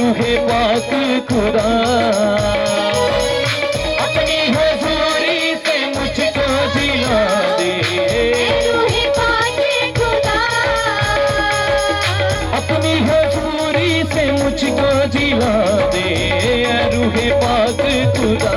रूहे पाक खुदा अपनी हुजूरी से मुझको जिला दे, रूहे पाक खुदा अपनी हुजूरी से मुझको जिला दे, रूहे पाक खुदा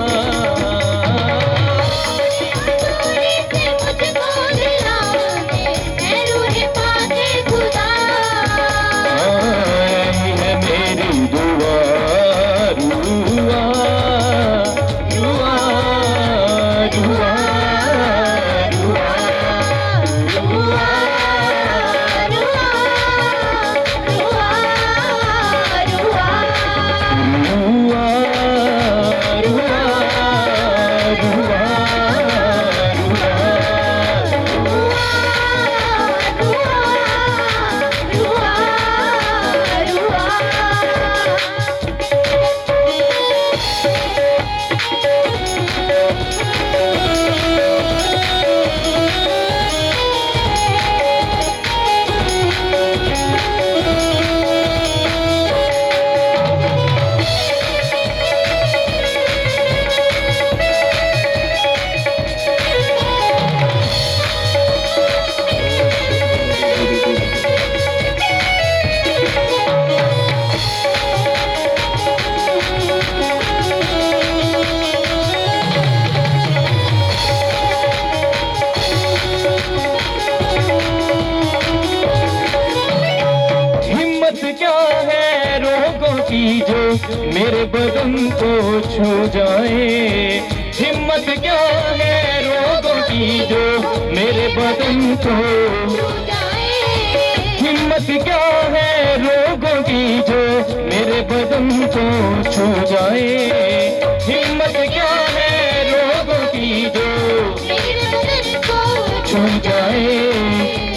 की जो मेरे बदन को छू जाए, हिम्मत क्या है रोगों की जो मेरे बदन को छू जाए, हिम्मत क्या है रोगों की जो मेरे बदन को छू जाए, हिम्मत क्या है रोगों की जो मेरे बदन को छू जाए,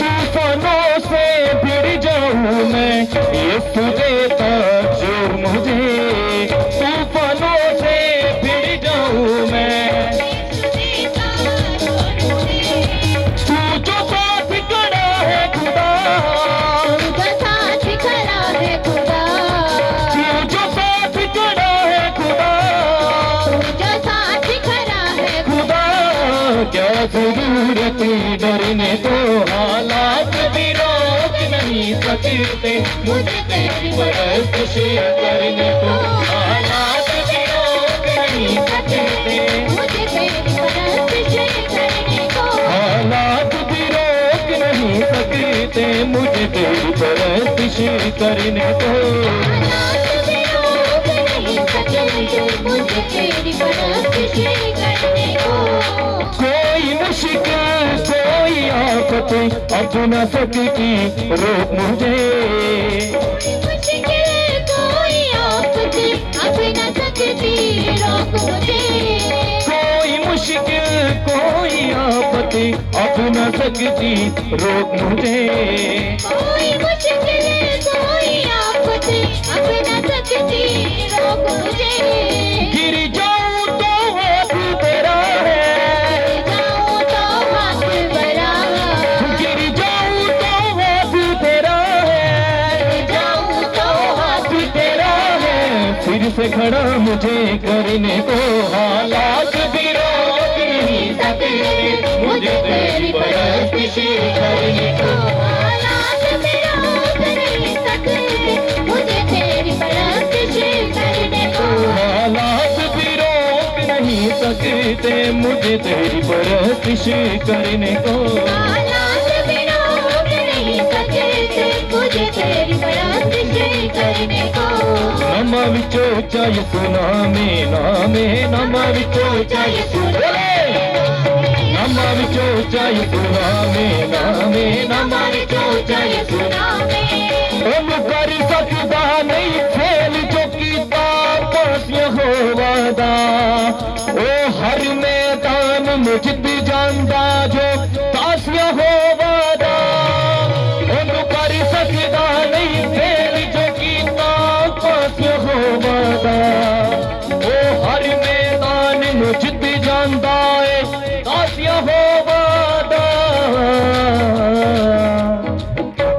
तूफानों से भिड़ जाऊं मैं ये देता जो मुझे, तूफानों से भिड़ जाऊं मैं तू जो साथ खड़ा है खुदा, तू जो साथ खड़ा है खुदा, तू जो साथ खड़ा है खुदा, तू जो साथ खड़ा है खुदा, क्या जरूरत डरने को, हालात भी रोक नहीं सकते मुझे तेरी परस्तिश करने को, हालात भी रोक नहीं सकते मुझे तेरी परस्तिश करने को, हालात भी रोक नहीं सकते मुझे तेरी परस्तिश करने को, हालात भी रोक नहीं सकते मुझे तेरी परस्तिश करने को, कोई मुश्किल कोई आफत अब न सकती रोक मुझे, मुश्किल कोई आफत अब न सकती रोक मुझे, कोई मुश्किल कोई आफत अब न सकती रोक मुझे, कोई मुश्किल कोई आफत अब न सकती रोक मुझे, गिर जाऊं तो हाथ तेरा है, गिर जाऊं तो हाथ तेरा है, गिर जाऊं तो हाथ तेरा है, गिर जाऊं तो हाथ तेरा है, फिर से खड़ा मुझे करने को, हालात भी रोक नहीं सकते मुझे तेरी परस्तिश करने को, हालात भी रोक नहीं सकते मुझे तेरी परस्तिश करने को, हालात भी रोक नहीं सकते मुझे तेरी परस्तिश करने को, हालात भी रोक नहीं सकते मुझे तेरी परस्तिश करने को, नमा विचो चाहे सुना में नामे, नमा विचो चाहे सुना नमा विचो चाहे सुना में नामे, नमा विचो चाहे सुना में, ओनु कर सकदा नहीं फेल जो कीता पासिया हो वादा, ओ हर मैदान में जित जांदा जो पासिया हो वादा, ओनु कर सकदा नहीं फेल जो कीता पासिया हो वादा, ओ हर मैदान में जित जांदा है पासिया हो वादा,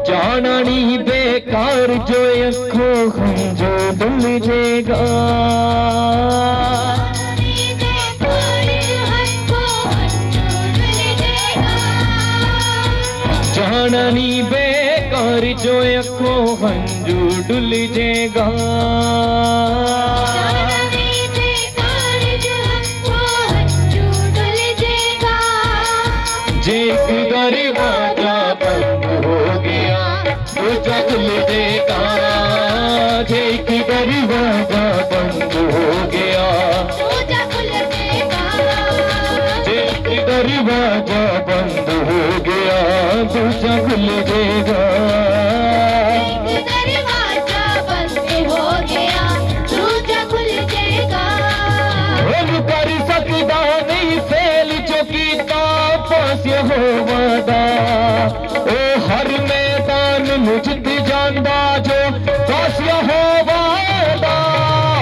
जाना नहीं बेकार जो अखों हंजू डुल जाएगा। जाना नहीं बेकार जो अखों हंजू डुल जाएगा। जे एक दरवाजा बंद हो गया दूजा खुल जाएगा। जे एक दरवाजा बंद हो गया दूजा खुल जाएगा। जे एक दरवाजा बंद हो गया दूजा खुल जाएगा। एक दरवाजा बंद हो गया दूजा खुल जाएगा। कर सकदा नहीं फेल जो कीता पास्य हो वादा। ओ हर मैदान मुझ ते जांदा जो पास्य हो वादा।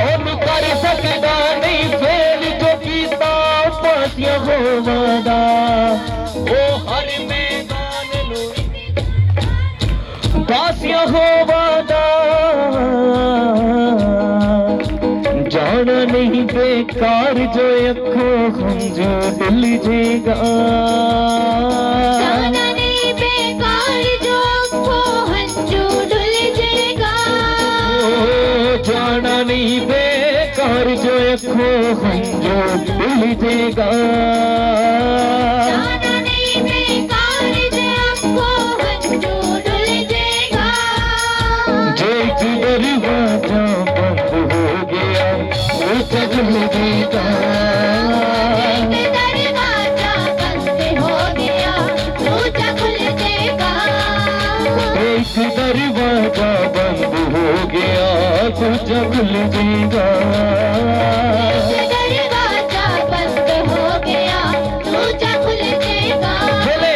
उन कर सकदा नहीं फेल जो कीता पास्य हो वादा। ओ हर मैदान पास्य हो वादा। जाना नहीं बेकार जो अखों हंजू डुल जाएगा। जाना नहीं बेकार जो अखों हंजू डुल जाएगा। जाना नहीं बेकार जो अखों हंजू डुल जाएगा। जाना नहीं बेकार जो अखों हंजू डुल जाएगा। जो एक दरवाजा बंद हो गया दूजा खुल जाएगा। एक दरवाजा बंद हो गया दूजा खुल जाएगा। एक दरवाजा बंद हो गया दूजा खुल जाएगा। एक दरवाजा बंद हो गया दूजा खुल जाएगा। बोले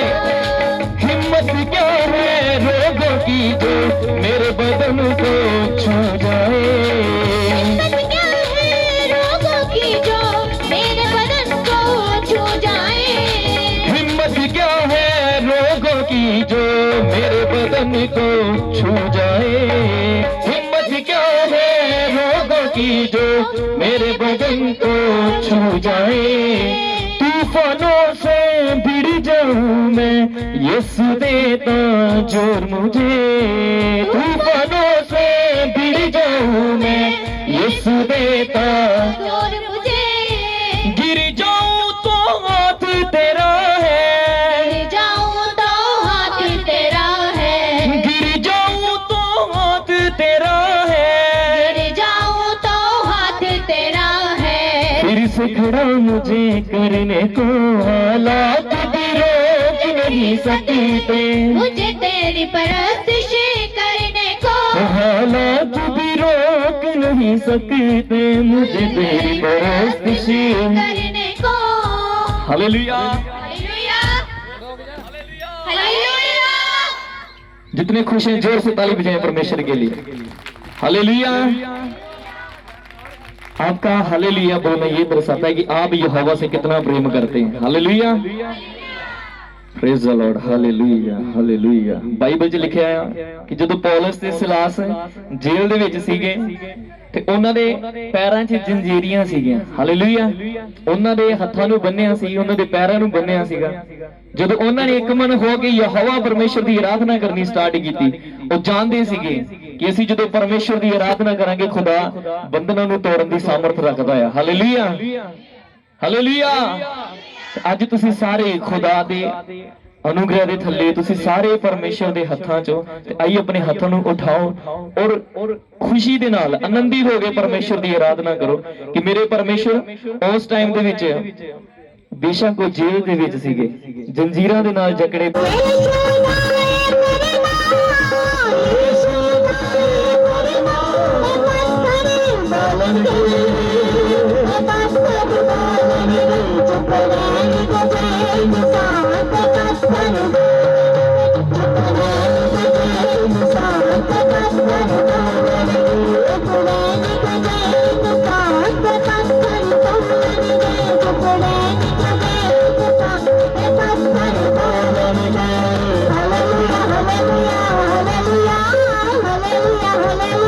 हिम्मत क्या है रोगों की जो मेरे बदन को छू जाए। जो मेरे बदन को छू जाए। हिम्मत क्या है रोगों की जो मेरे बदन को छू जाए। तूफानों से भिड़ जाऊं मैं यीशु देता जोर मुझे। तूफानों से भिड़ जाऊं मैं यीशु देता जोर मुझे। गिर जाऊं तो हाथ तेरा है। से खड़ा मुझे करने को हालात भी रोक नहीं सकते। मुझे तेरी परस्तिश करने को हालात भी रोक नहीं सकते। मुझे तेरी परस्तिश करने को। Hallelujah hallelujah hallelujah. जितने खुश हैं जोर से ताली बजाएं परमेश्वर के लिए। हालेलुया। आपका हालेलुया बोलना ये दर्शाता है कि आप यहोवा से कितना प्रेम करते हैं। Hallelujah praise the Lord. Hallelujah hallelujah. Bible 'ਚ लिखਿਆ ਆ ਕਿ ਜਦੋਂ ਪੌਲਸ ਤੇ ਸਿਲਾਸ ਜੇਲ੍ਹ ਦੇ ਵਿੱਚ ਸੀਗੇ ਤੇ ਉਹਨਾਂ ਦੇ ਪੈਰਾਂ 'ਚ ਜੰਜੀਰੀਆਂ ਸੀਗੀਆਂ। ਹਾਲੇਲੂਇਆ। ਉਹਨਾਂ ਦੇ ਹੱਥਾਂ ਨੂੰ ਬੰਨਿਆ ਸੀ, ਉਹਨਾਂ ਦੇ ਪੈਰਾਂ ਨੂੰ ਬੰਨਿਆ ਸੀਗਾ। ਜਦੋਂ ਉਹਨਾਂ ਨੇ ਇੱਕ ਮਨ ਹੋ ਕੇ ਯਹੋਵਾ ਪਰਮੇਸ਼ਰ ਦੀ ਆਰਾਧਨਾ ਕਰਨੀ ਸਟਾਰਟ ਕੀਤੀ, ਉਹ ਜਾਣਦੇ ਸੀਗੇ ਕਿ ਅਸੀਂ ਜਦੋਂ ਪਰਮੇਸ਼ਰ ਦੀ ਆਰਾਧਨਾ ਕਰਾਂਗੇ ਖੁਦਾ ਬੰਧਨਾਂ ਨੂੰ ਤੋੜਨ ਦੀ ਸਾਮਰਥ ਰੱਖਦਾ ਹੈ। Hallelujah hallelujah. ਅੱਜ ਤੁਸੀਂ ਸਾਰੇ ਖੁਦਾ ਦੇ अनुग्रह दे थल्ले तुसी सारे परमेश्वर दे हत्थां चो ते आइए अपने हत्थां नूं उठाओ और खुशी दे नाल आनंदित हो गए परमेश्वर दी आराधना करो कि मेरे परमेश्वर उस टाइम दे विच बेशक वो जेल दे विच सीगे, जंजीरां दे नाल जकड़े Hallelujah, hallelujah, hallelujah, hallelujah, hallelujah.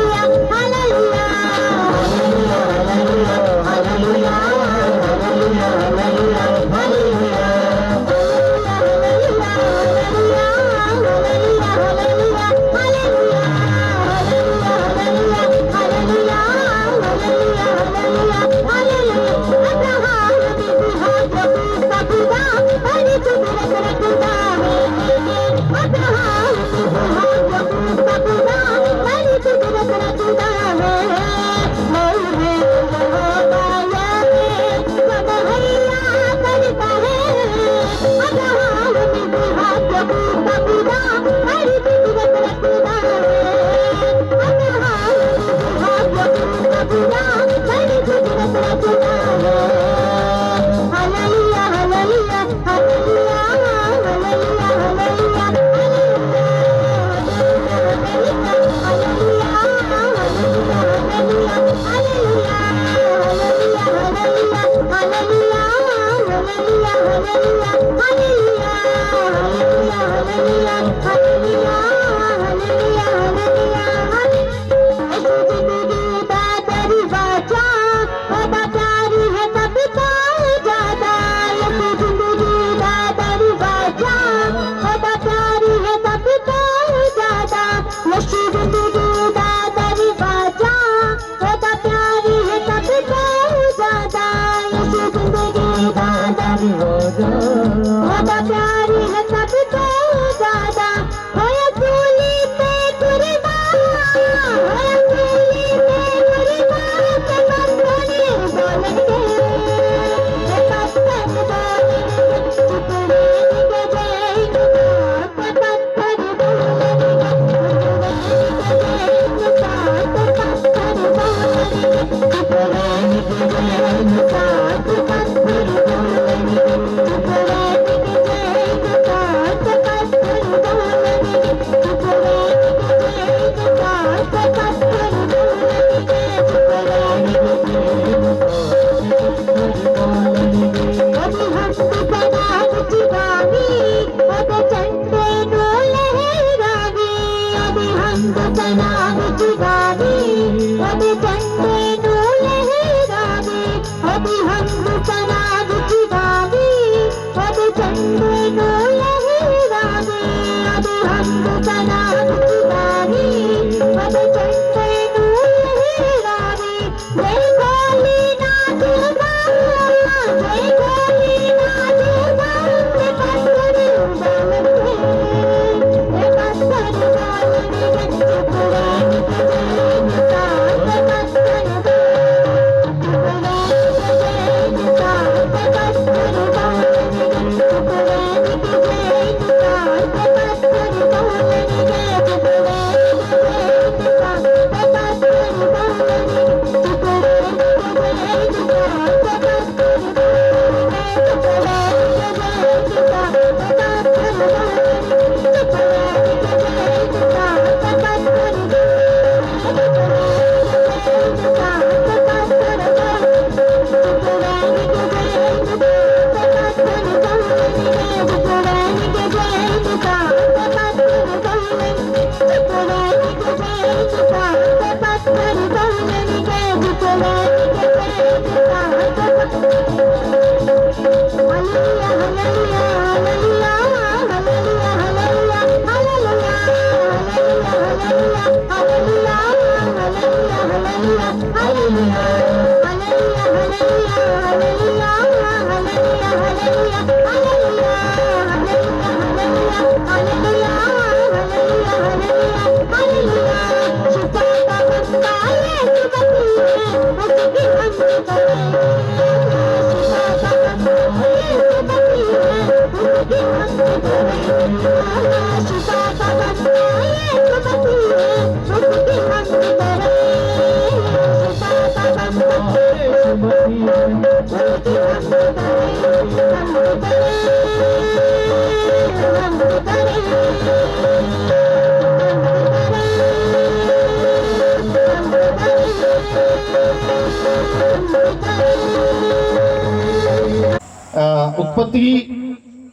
उत्पत्ति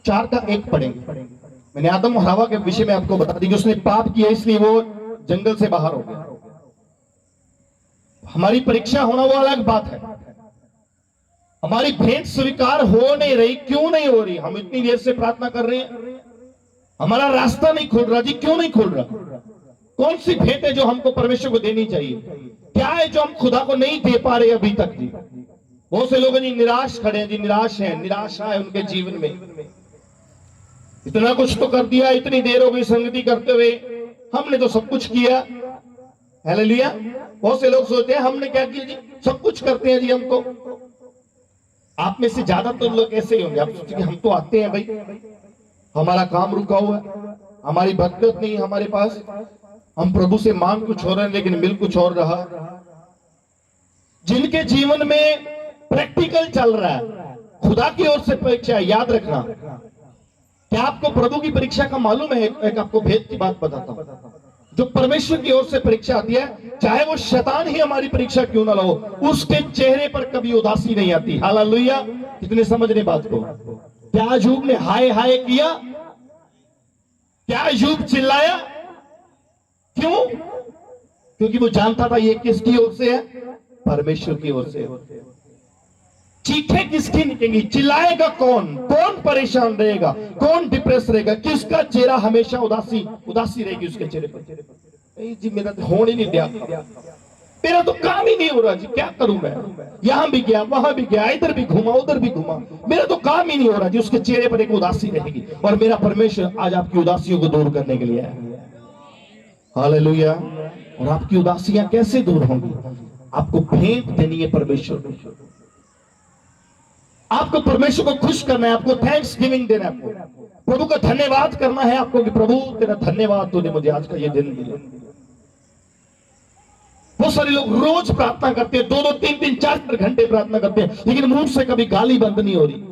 4 का 1 पढ़ेंगे। मैंने आदम और हवा के विषय में आपको बता दी कि उसने पाप किया इसलिए वो जंगल से बाहर हो गया। हमारी परीक्षा होना वो अलग बात है। हमारी भेंट स्वीकार हो नहीं रही, क्यों नहीं हो रही? हम इतनी देर से प्रार्थना कर रहे हैं, हमारा रास्ता नहीं खुल रहा जी। क्यों नहीं खुल रहा? कौन सी भेंट है जो हमको परमेश्वर को देनी चाहिए? क्या है जो हम खुदा को नहीं दे पा रहे अभी तक जी? बहुत से लोग जी निराश खड़े हैं जी, निराश हैं, निराशा है उनके जीवन में। इतना कुछ तो कर दिया, इतनी देर हो गई संगति करते हुए, हमने तो सब कुछ किया। हालेलुया। बहुत से लोग सोचते हैं हमने क्या किया जी, सब कुछ करते हैं जी हम तो। आप में से ज्यादातर लोग ऐसे ही होंगे। आप सोचेंगे हम तो आते हैं भाई, हमारा काम रुका हुआ है, हमारी बरकत नहीं हमारे पास, हम प्रभु से मांग कुछ हो रहे हैं लेकिन मिल कुछ और रहा। जिनके जीवन में प्रैक्टिकल चल रहा है, खुदा की ओर से परीक्षा, याद रखना। क्या आपको प्रभु की परीक्षा का मालूम है? एक आपको भेद की बात बताता हूं। जो परमेश्वर की ओर से परीक्षा आती है, चाहे वो शैतान ही हमारी परीक्षा क्यों ना हो, उसके चेहरे पर कभी उदासी नहीं आती। हालेलुया। कितने समझ रहे बात को? क्या अयूब ने हाय हाय किया? क्या अयूब चिल्लाया? क्यों? क्योंकि वो जानता था ये किसकी ओर से है? परमेश्वर की ओर से। चीखें किसकी निकलेंगी? चिल्लाएगा कौन? कौन परेशान रहेगा? कौन डिप्रेस रहेगा? किसका चेहरा हमेशा उदासी रहेगी उसके चेहरे पर? जी मेरा तो होने नहीं दिया, मेरा तो काम ही नहीं हो रहा जी, क्या करूं मैं? यहां भी गया, वहां भी गया, इधर भी घूमा, उधर भी घूमा, मेरा तो काम ही नहीं हो रहा जी। उसके चेहरे पर एक उदासी रहेगी। और मेरा परमेश्वर आज आपकी उदासियों को दूर करने के लिए है। हालेलुया। और आपकी उदासियां कैसे दूर होंगी? आपको भेंट देनी है परमेश्वर को। आपको परमेश्वर को खुश करना है, आपको थैंक्स गिविंग देना है, आपको प्रभु का धन्यवाद करना है आपको कि प्रभु तेरा धन्यवाद, तूने मुझे आज का ये दिन दिया। बहुत सारे लोग रोज प्रार्थना करते हैं, 2-2, 3-3, 4-4 घंटे प्रार्थना करते हैं, लेकिन मुंह से कभी गाली बंद नहीं हो रही।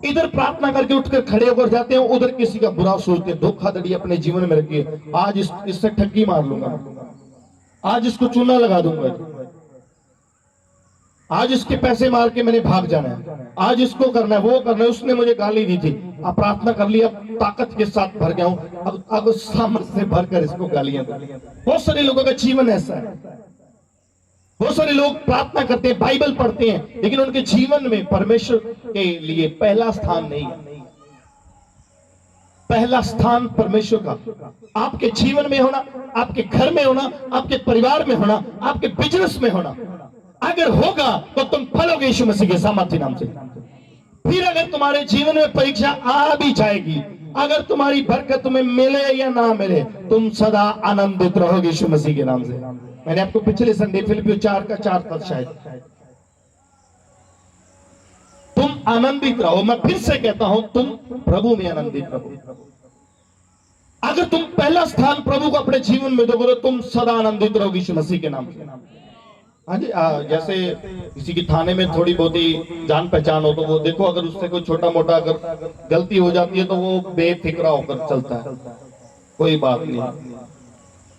इधर प्रार्थना करके उठकर खड़े होकर जाते हैं, उधर किसी का बुरा सोचते हैं, धोखाधड़ी अपने जीवन में रखिए। आज इससे ठगी मार लूंगा, आज इसको चूना लगा दूंगा, आज इसके पैसे मार के मैंने भाग जाना है, आज इसको करना है, वो करना है, उसने मुझे गाली दी थी। अब प्रार्थना कर लिया, ताकत के साथ भर गया हूं, अब सामर्थ्य से भरकर इसको गालियां दूं। बहुत सारे लोगों का जीवन ऐसा है। बहुत सारे लोग प्रार्थना करते हैं, बाइबल पढ़ते हैं, लेकिन उनके जीवन में परमेश्वर के लिए पहला स्थान नहीं है। पहला स्थान परमेश्वर का आपके जीवन में होना, आपके घर में होना, आपके परिवार में होना, आपके बिजनेस में होना। अगर होगा तो तुम फलोगे यीशु मसीह के सामर्थ्य नाम से। फिर अगर तुम्हारे जीवन में परीक्षा आ भी जाएगी, अगर तुम्हारी बरकत तुम्हें मिले या ना मिले, तुम सदा आनंदित रहोगे यीशु मसीह के नाम से। मैंने आपको पिछले संडे फिलिपियों 4:4 तक शायद, तुम आनंदित रहो। मैं फिर से कहता हूं, तुम प्रभु में आनंदित रहो। अगर तुम पहला स्थान प्रभु को अपने जीवन में दोगे, तुम सदा आनंदित रहोगे यीशु मसीह के नाम से। हाँ जी, जैसे किसी की थाने में थोड़ी बहुत ही जान पहचान हो तो वो देखो, अगर उससे कोई छोटा मोटा अगर गलती हो जाती है तो वो बेफिक्रा होकर चलता है, कोई बात नहीं।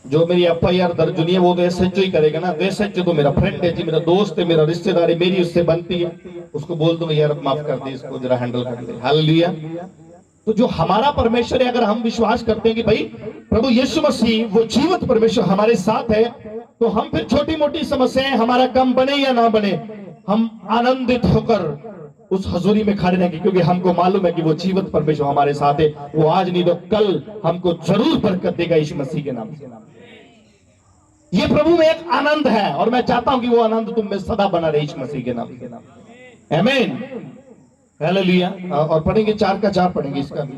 जो मेरी FIR दर्ज हुई है वो तो SHO ही करेगा ना। तो SHO तो मेरा फ्रेंड है जी, मेरा दोस्त है, मेरा रिश्तेदार है, मेरी उससे बनती है, उसको बोल दूंगा यार माफ कर दे, इसको जरा हैंडल कर दे। हालेलुया। तो जो हमारा परमेश्वर है, अगर हम विश्वास करते हैं कि भाई प्रभु यीशु मसीह वो जीवित परमेश्वर हमारे साथ है, तो हम फिर छोटी मोटी समस्याएं हमारा कम बने या ना बने, हम आनंदित होकर उस हजूरी में खड़े रहेंगे, क्योंकि हमको मालूम है कि वो जीवित परमेश्वर हमारे साथ है। वो आज नहीं तो कल हमको जरूर बरकत देगा यीशु मसीह के नाम से। ये प्रभु में एक आनंद है, और मैं चाहता हूं कि वो आनंद तुम में सदा बना रहे यीशु मसीह के नाम से। आमीन। हालेलुया। और पढ़ेंगे 4:4 पढ़ेंगे इसका भी।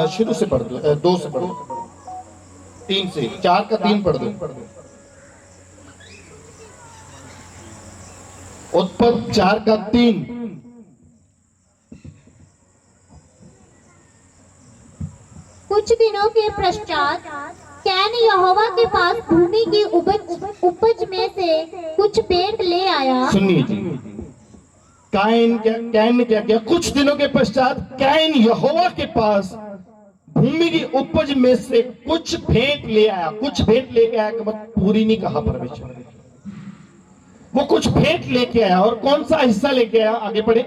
शुरू से पढ़ दो, 2 से पढ़ दो, 3 से 4:3 पढ़ दो। उत्पत्ति 4:3। कुछ दिनों के पश्चात कैन यहोवा के पास भूमि की उपज में से कुछ भेंट ले आया। सुनिए जी, कैन ने क्या किया? कुछ दिनों के पश्चात कैन यहोवा के पास भूमि की उपज में से कुछ भेंट ले आया। कुछ भेंट लेके आया कि मत पूरी नहीं कहा परमेश्वर, वो कुछ भेंट लेके आया। और कौन सा हिस्सा लेके आया? आगे पढ़े।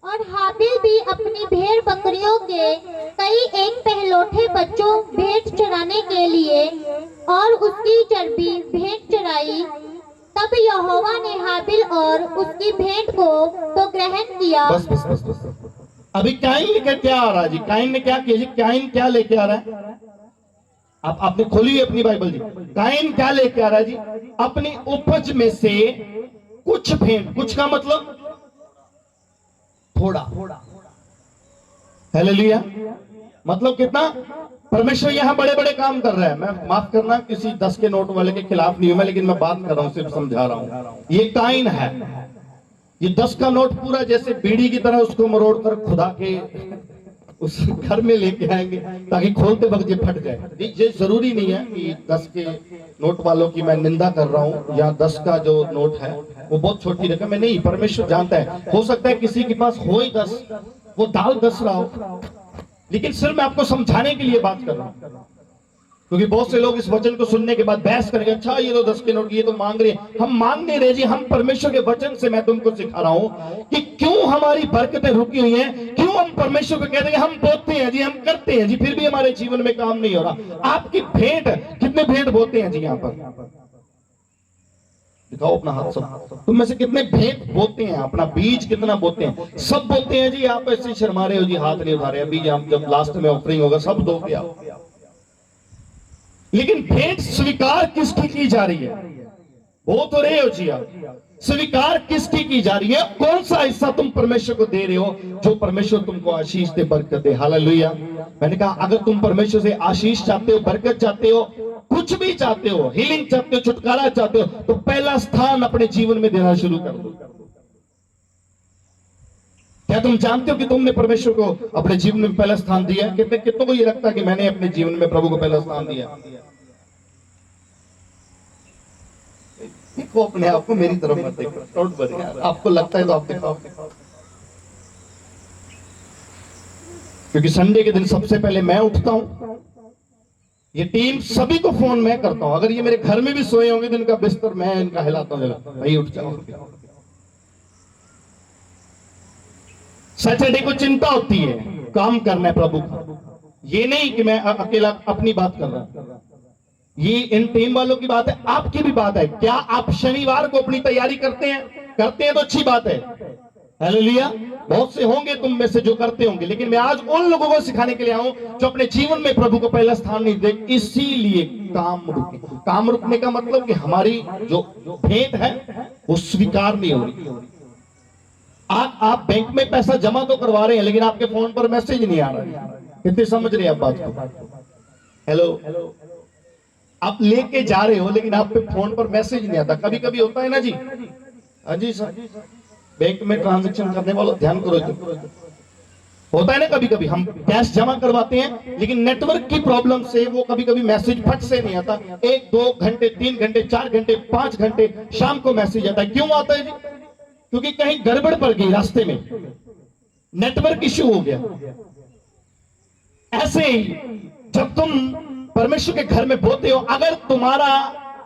और हाबिल भी अपनी भेड़ बकरियों के कई एक पहलौठे बच्चों भेंट चराने के लिए और उसकी चर्बी भेंट चराई। तब यहोवा ने हाबिल और उसकी भेंट को तो ग्रहण किया। बस। अभी काइन लेकर क्या आ रहा है जी? काइन ने क्या किया जी? काइन क्या लेके आ रहा है? आपने खोली हुई अपनी बाइबल जी। काइन क्या लेके आ रहा है जी? अपनी उपज में से कुछ भेंट। कुछ का मतलब थोड़ा। हालेलुया। मतलब कितना? परमेश्वर यहाँ बड़े बड़े काम कर रहा है। मैं माफ करना, किसी 10 के नोट वाले के खिलाफ नहीं हूं मैं, लेकिन मैं बात कर रहा हूं, सिर्फ समझा रहा हूं। ये काइन है। ये 10 का नोट पूरा जैसे बीड़ी की तरह उसको मरोड़ कर खुदा के उस घर में लेके आएंगे ताकि खोलते वक्त ये फट जाए। ये जरूरी नहीं है कि 10 के नोट वालों की मैं निंदा कर रहा हूँ, या 10 का जो नोट है वो बहुत छोटी रकम है। नहीं, परमेश्वर जानता है। हो सकता है किसी के पास हो ही 10, वो दाल 10 रहा हो, लेकिन सिर्फ मैं आपको समझाने के लिए बात कर रहा हूँ। क्योंकि बहुत से लोग इस वचन को सुनने के बाद बहस करेंगे, अच्छा ये तो 10 के नोट, ये तो मांग रहे हैं। हम मांग नहीं रहे जी, हम परमेश्वर के वचन से मैं तुमको सिखा रहा हूं कि क्यों हमारी बरकतें रुकी हुई हैं, क्यों हम परमेश्वर को कहते हैं हम बोते हैं जी, हम करते हैं जी, फिर भी हमारे जीवन में काम नहीं हो रहा। आपकी भेंट, कितने भेंट बोते हैं जी यहाँ पर? दिखाओ अपना हाथ सब, तुम में से कितने भेंट बोते हैं, अपना बीज कितना बोते हैं? सब बोते हैं जी। आप ऐसे शर्मा रहे हो जी, हाथ नहीं उठा रहे। अभी हम जब लास्ट में ऑफरिंग होगा सब दोगे आप। लेकिन भेंट स्वीकार किसकी की जा रही है? वो तो रहे हो जी आप, स्वीकार किसकी की जा रही है? कौन सा हिस्सा तुम परमेश्वर को दे रहे हो जो परमेश्वर तुमको आशीष दे, बरकत दे? हालेलुया। मैंने कहा अगर तुम परमेश्वर से आशीष चाहते हो, बरकत चाहते हो, कुछ भी चाहते हो, हीलिंग चाहते हो, छुटकारा चाहते हो, तो पहला स्थान अपने जीवन में देना शुरू कर दो। क्या तुम जानते हो कि तुमने परमेश्वर को अपने जीवन में पहला स्थान दिया है? कितनों को ये लगता है कि मैंने अपने जीवन में प्रभु को पहला स्थान दिया? देखो अपने आप को, मेरी तरफ मत देखो, डोंट वरी। आपको लगता है तो आप दिखाओ। क्योंकि संडे के दिन सबसे पहले मैं उठता हूं, ये टीम सभी को फोन मैं करता हूं। अगर ये मेरे घर में भी सोए होंगे तो इनका बिस्तर मैं इनका हिलाता हूं, भाई उठ जाओ। सैटरडे को चिंता होती है, काम करना है प्रभु का। ये नहीं कि मैं अकेला अपनी बात कर रहा हूं, ये इन टीम वालों की बात है, आपकी भी बात है। क्या आप शनिवार को अपनी तैयारी करते हैं? करते हैं तो अच्छी बात है, हालेलुया। बहुत से होंगे तुम में से जो करते होंगे, लेकिन मैं आज उन लोगों को सिखाने के लिए आऊं जो अपने जीवन में प्रभु को पहला स्थान नहीं दे। इसीलिए काम रुके। काम रुकने का मतलब कि हमारी जो भेंट है वो स्वीकार नहीं हो रही। आप बैंक में पैसा जमा तो करवा रहे हैं, लेकिन आपके फोन पर मैसेज नहीं आ रहा। कितने समझ रहे हैं आप बात को? हेलो, आप लेके जा रहे हो लेकिन आप पे फोन पर मैसेज नहीं आता। कभी कभी होता है ना जी, हाँ जी सर, बैंक में ट्रांजैक्शन करने वालों ध्यान करो, होता है ना कभी कभी हम कैश जमा करवाते हैं लेकिन नेटवर्क की प्रॉब्लम से वो कभी कभी मैसेज फट से नहीं आता। 1 2 घंटे 3 घंटे 4 घंटे 5 घंटे शाम को मैसेज आता है। क्यों आता है जी? क्योंकि कहीं गड़बड़ पड़ गई, रास्ते में नेटवर्क इश्यू हो गया। ऐसे ही जब तुम परमेश्वर के घर में बोते हो, अगर तुम्हारा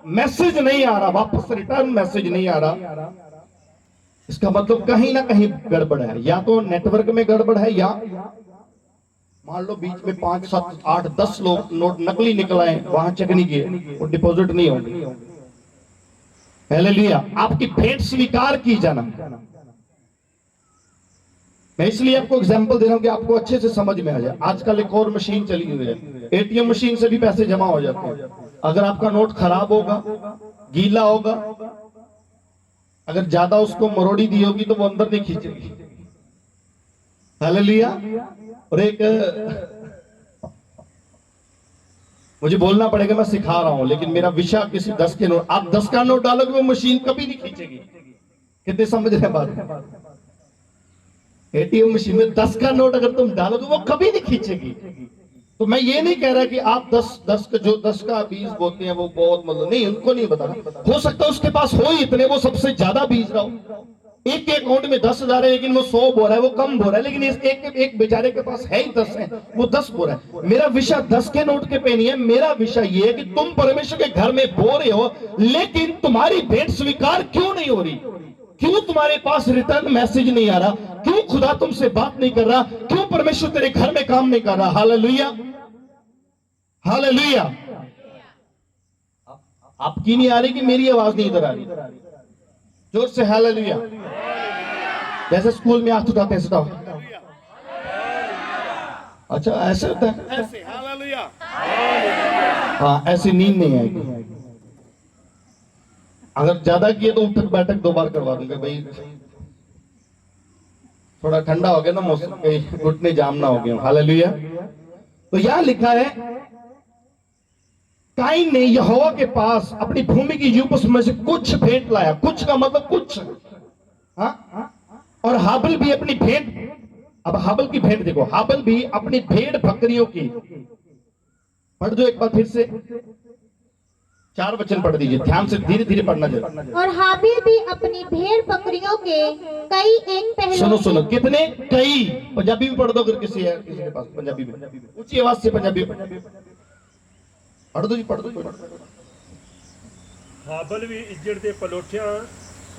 मैसेज नहीं आ रहा, वापस रिटर्न मैसेज नहीं आ रहा, इसका मतलब कहीं ना कहीं गड़बड़ है। या तो नेटवर्क में गड़बड़ है, या मान लो बीच में 5 7 8 10 लोग नोट नकली निकल आए, वहां चेक नहीं किए, वो डिपॉजिट नहीं होंगे। हालेलुया। आपकी भेंट स्वीकार की जाना। मैं इसलिए आपको एग्जांपल दे रहा हूं कि आपको अच्छे से समझ में आ जाए। आजकल एक और मशीन चली हुई है, एटीएम मशीन से भी पैसे जमा हो जाते हैं। अगर आपका नोट खराब होगा, गीला होगा, अगर ज्यादा उसको मरोड़ी दी होगी तो वो अंदर नहीं खींचेगी। हालेलुया। और एक मुझे बोलना पड़ेगा, मैं सिखा रहा हूं, लेकिन मेरा विषय किसी 10 के नोट, आप 10 का नोट डालोगे वो मशीन कभी नहीं खींचेगी। कितने समझ रहे हैं बात? एटीएम मशीन में 10 का नोट अगर तुम डालोगे वो कभी नहीं खींचेगी। तो मैं ये नहीं कह रहा कि आप 10 का जो 10 का बीज बोलते हैं वो बहुत मतलब नहीं, उनको नहीं बताना। हो सकता है उसके पास हो ही इतने, वो सबसे ज्यादा बीज रहा हो। एक के अकाउंट में 10,000 है लेकिन वो 100 बोल रहा है, वो कम बोल रहा है, लेकिन इस एक बेचारे के पास है ही 10 है, वो 10 बोल रहा है। मेरा विषय 10 के नोट के पे नहीं है। मेरा विषय ये है कि तुम परमेश्वर के घर में बो रहे हो, लेकिन तुम्हारी भेंट स्वीकार क्यों नहीं हो रही? क्यों तुम्हारे पास रिटर्न मैसेज नहीं आ रहा? क्यों खुदा तुमसे बात नहीं कर रहा? क्यों परमेश्वर तेरे घर में काम नहीं कर रहा? Hallelujah, hallelujah. आपकी नहीं आ रही कि मेरी आवाज नहीं इधर आ रही? जोर से हालेलुया। जैसे स्कूल में हाथ उठाते हैं, उठाओ। अच्छा ऐसे होता है, ऐसे हालेलुया। हाँ, ऐसी नींद नहीं आएगी। अगर ज्यादा किए तो उठक बैठक 2 बार करवा दूंगा भाई। थोड़ा ठंडा हो गया ना मौसम, कहीं घुटने जाम ना हो गया। हालेलुया। तो यहां लिखा है, काइन ने यहोवा के पास अपनी भूमि की यूपस में से कुछ भेंट लाया। कुछ का मतलब कुछ, हाँ? और हाबिल भी अपनी भेंट, अब हाबिल की भेंट देखो, हाबिल भी अपनी भेड़ बकरियों की, पढ़ दो एक बार फिर से, 4 वचन पढ़ दीजिए, ध्यान से धीरे धीरे पढ़ना चाहिए। और हाबिल भी अपनी भेड़ बकरियों के कई एक पहलू, सुनो कितने? कई। पंजाबी में पढ़ दो अगर किसी के पास पंजाबी में, ऊंची आवाज से पंजाबी में। पढ़ दो जी, पढ़ दो। ਹਾਬਲ ਵੀ ਇੱਜੜ ਦੇ ਪਲੋਠਿਆਂ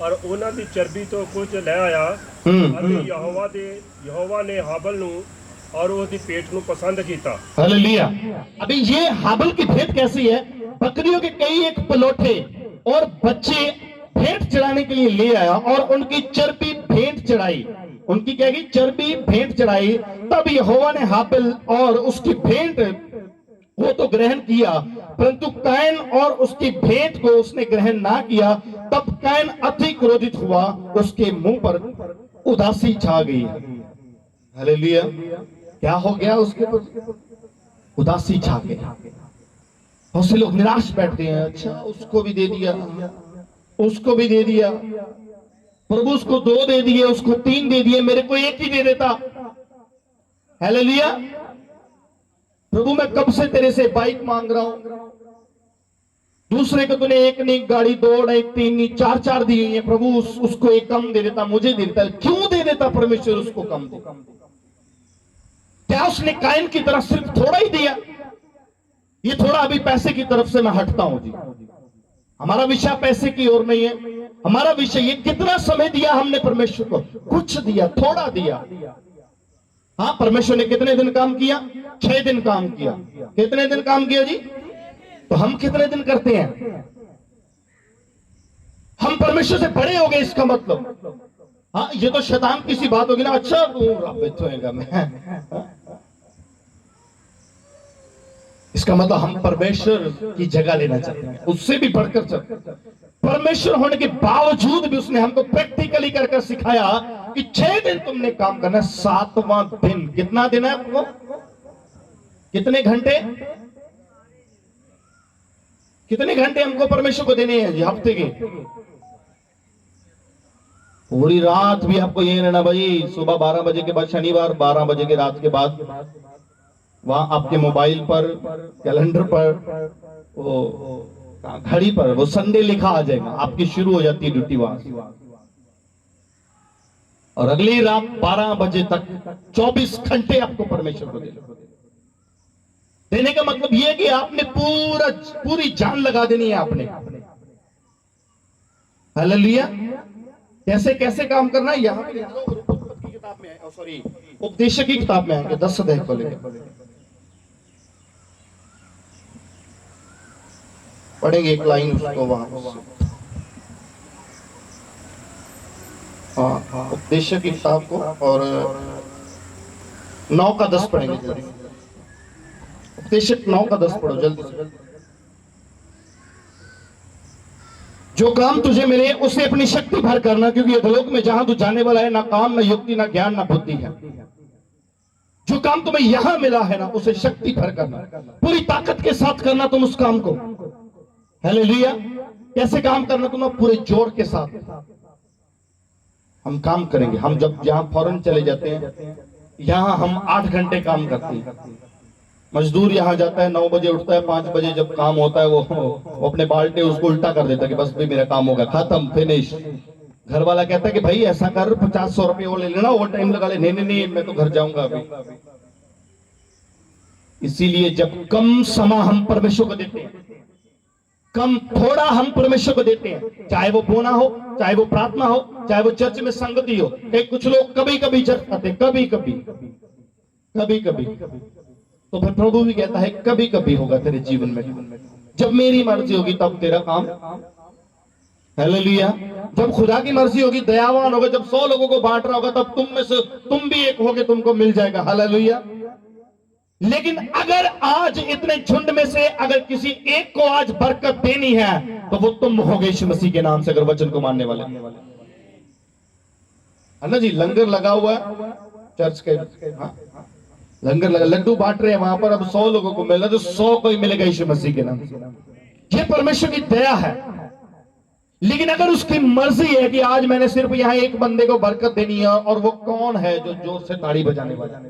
ਔਰ ਉਹਨਾਂ ਦੀ ਚਰਬੀ ਤੋਂ ਕੁਝ ਲੈ ਆਇਆ ਅਤੇ ਯਹੋਵਾ ਨੇ ਹਾਬਲ ਨੂੰ और उसकी पेट ਨੂੰ पसंद किया। हालेलुया। अभी ये हाबल की भेंट कैसी है? बकरियों के कई एक पलोठे और बच्चे भेंट चढ़ाने के लिए ले आया और उनकी चर्बी भेंट चढ़ाई। उनकी क्या की चर्बी भेंट चढ़ाई। तब यहोवा ने हाबल और उसकी भेंट वो तो ग्रहण किया, परंतु कैन और उसकी भेंट को उसने ग्रहण ना किया। तब कैन अति क्रोधित हुआ, उसके मुंह पर उदासी छा गई। हालेलुया। क्या हो गया? उसके ऊपर उदासी छा गई। बहुत से लोग निराश बैठते हैं, अच्छा उसको भी दे दिया, उसको भी दे दिया, प्रभु उसको 2 दे दिए, उसको 3 दे दिए, मेरे को 1 ही दे देता। हालेलुया। प्रभु मैं कब से तेरे से बाइक मांग रहा हूं, दूसरे को तूने 1 नहीं, गाड़ी 2 नहीं, 3 नहीं, 4 दी हुई है। प्रभु उसको 1 कम दे देता, मुझे दे देता। क्यों दे देता परमेश्वर उसको कम दे? क्या उसने कायन की तरफ सिर्फ थोड़ा ही दिया? ये थोड़ा अभी पैसे की तरफ से मैं हटता हूं जी। हमारा विषय पैसे की ओर नहीं है, हमारा विषय ये कितना समय दिया हमने परमेश्वर को? कुछ दिया, थोड़ा दिया। हाँ, परमेश्वर ने कितने दिन काम किया? 6 दिन काम किया। कितने दिन काम किया जी? तो हम कितने दिन करते हैं? हम परमेश्वर से बड़े हो गए, इसका मतलब। हाँ, ये तो शैतान की सी बात होगी ना। अच्छा तू मैं, इसका मतलब हम परमेश्वर की जगह लेना चाहते हैं, उससे भी बढ़कर चलते हैं। परमेश्वर होने के बावजूद भी उसने हमको प्रैक्टिकली करके सिखाया कि 6 दिन तुमने काम करना है, 7वां दिन कितना दिन है आपको? कितने घंटे? कितने घंटे हमको परमेश्वर को देने हैं जी हफ्ते के? पूरी रात भी आपको ये रहना भाई। सुबह 12 बजे के बाद, शनिवार 12 बजे के रात के बाद वहां आपके मोबाइल पर, कैलेंडर पर, वो घड़ी पर वो संडे लिखा आ जाएगा, आपकी शुरू हो जाती है ड्यूटी वहां से। और अगली रात 12 बजे तक 24 घंटे आपको परमेश्वर को देने का मतलब यह कि आपने पूरी जान लगा देनी है आपने। हालेलुया। कैसे कैसे काम करना है? यहाँ की किताब में है, सॉरी उपदेशक की किताब में आएंगे 10 अध्याय को लेकर पढ़ेंगे 1 लाइन उसको वहां। हाँ, उपदेशक की किताब को और 9 का 10 पढ़ेंगे जल्दी। उपदेशक 9 का 10 पढ़ो जल्दी से। जो काम तुझे मिले उसे अपनी शक्ति भर करना, क्योंकि अधोलोक में जहां तू जाने वाला है ना काम, ना युक्ति, ना ज्ञान, ना बुद्धि है। जो काम तुम्हें यहां मिला है ना, उसे शक्ति भर करना, पूरी ताकत के साथ करना तुम उस काम को। हालेलुया। कैसे काम करना? तुम्हें पूरे जोर के साथ हम काम करेंगे। हम जब यहां फौरन चले जाते हैं, यहां हम 8 घंटे काम करते हैं। मजदूर यहाँ जाता है, 9 बजे उठता है, 5 बजे जब काम होता है वो अपने बाल्टे उसको उल्टा कर देता है कि बस भाई मेरा काम हो गया, खत्म, फिनिश। घर वाला कहता है कि भाई ऐसा कर, 50-100 रुपये वो ले लेना, ओवर टाइम लगा ले। नहीं नहीं नहीं, मैं तो घर जाऊंगा अभी। इसीलिए जब कम समय हम परमेश्वर को देते हैं, कम थोड़ा हम परमेश्वर को देते हैं, चाहे वो बोना हो, चाहे वो प्रार्थना हो, चाहे वो चर्च में संगति हो। कुछ लोग कभी कभी चर्च आते, कभी कभी, तो फिर प्रभु भी कहता है कभी कभी होगा तेरे जीवन में, जब मेरी मर्जी होगी तब तेरा काम। हालेलुया। जब खुदा की मर्जी होगी, दयावान होगा, जब 100 लोगों को बांट रहा होगा, तब तुम में से तुम भी एक होगे, तुमको मिल जाएगा। हालेलुया। लेकिन अगर आज इतने झुंड में से अगर किसी एक को आज बरकत देनी है, तो वो तुम होगे यीशु मसीह के नाम से, अगर वचन को मानने वाले है ना जी। लंगर लगा हुआ है चर्च के, हाँ लंगर लगा, लड्डू बांट रहे हैं वहां पर। अब 100 लोगों को मिल रहा है, तो 100 को ही मिलेगा यीशु मसीह के नाम से। ये परमेश्वर की दया है। लेकिन अगर उसकी मर्जी है कि आज मैंने सिर्फ यहाँ एक बंदे को बरकत देनी है, और वो कौन है जो जोर से ताड़ी बजाने वाला?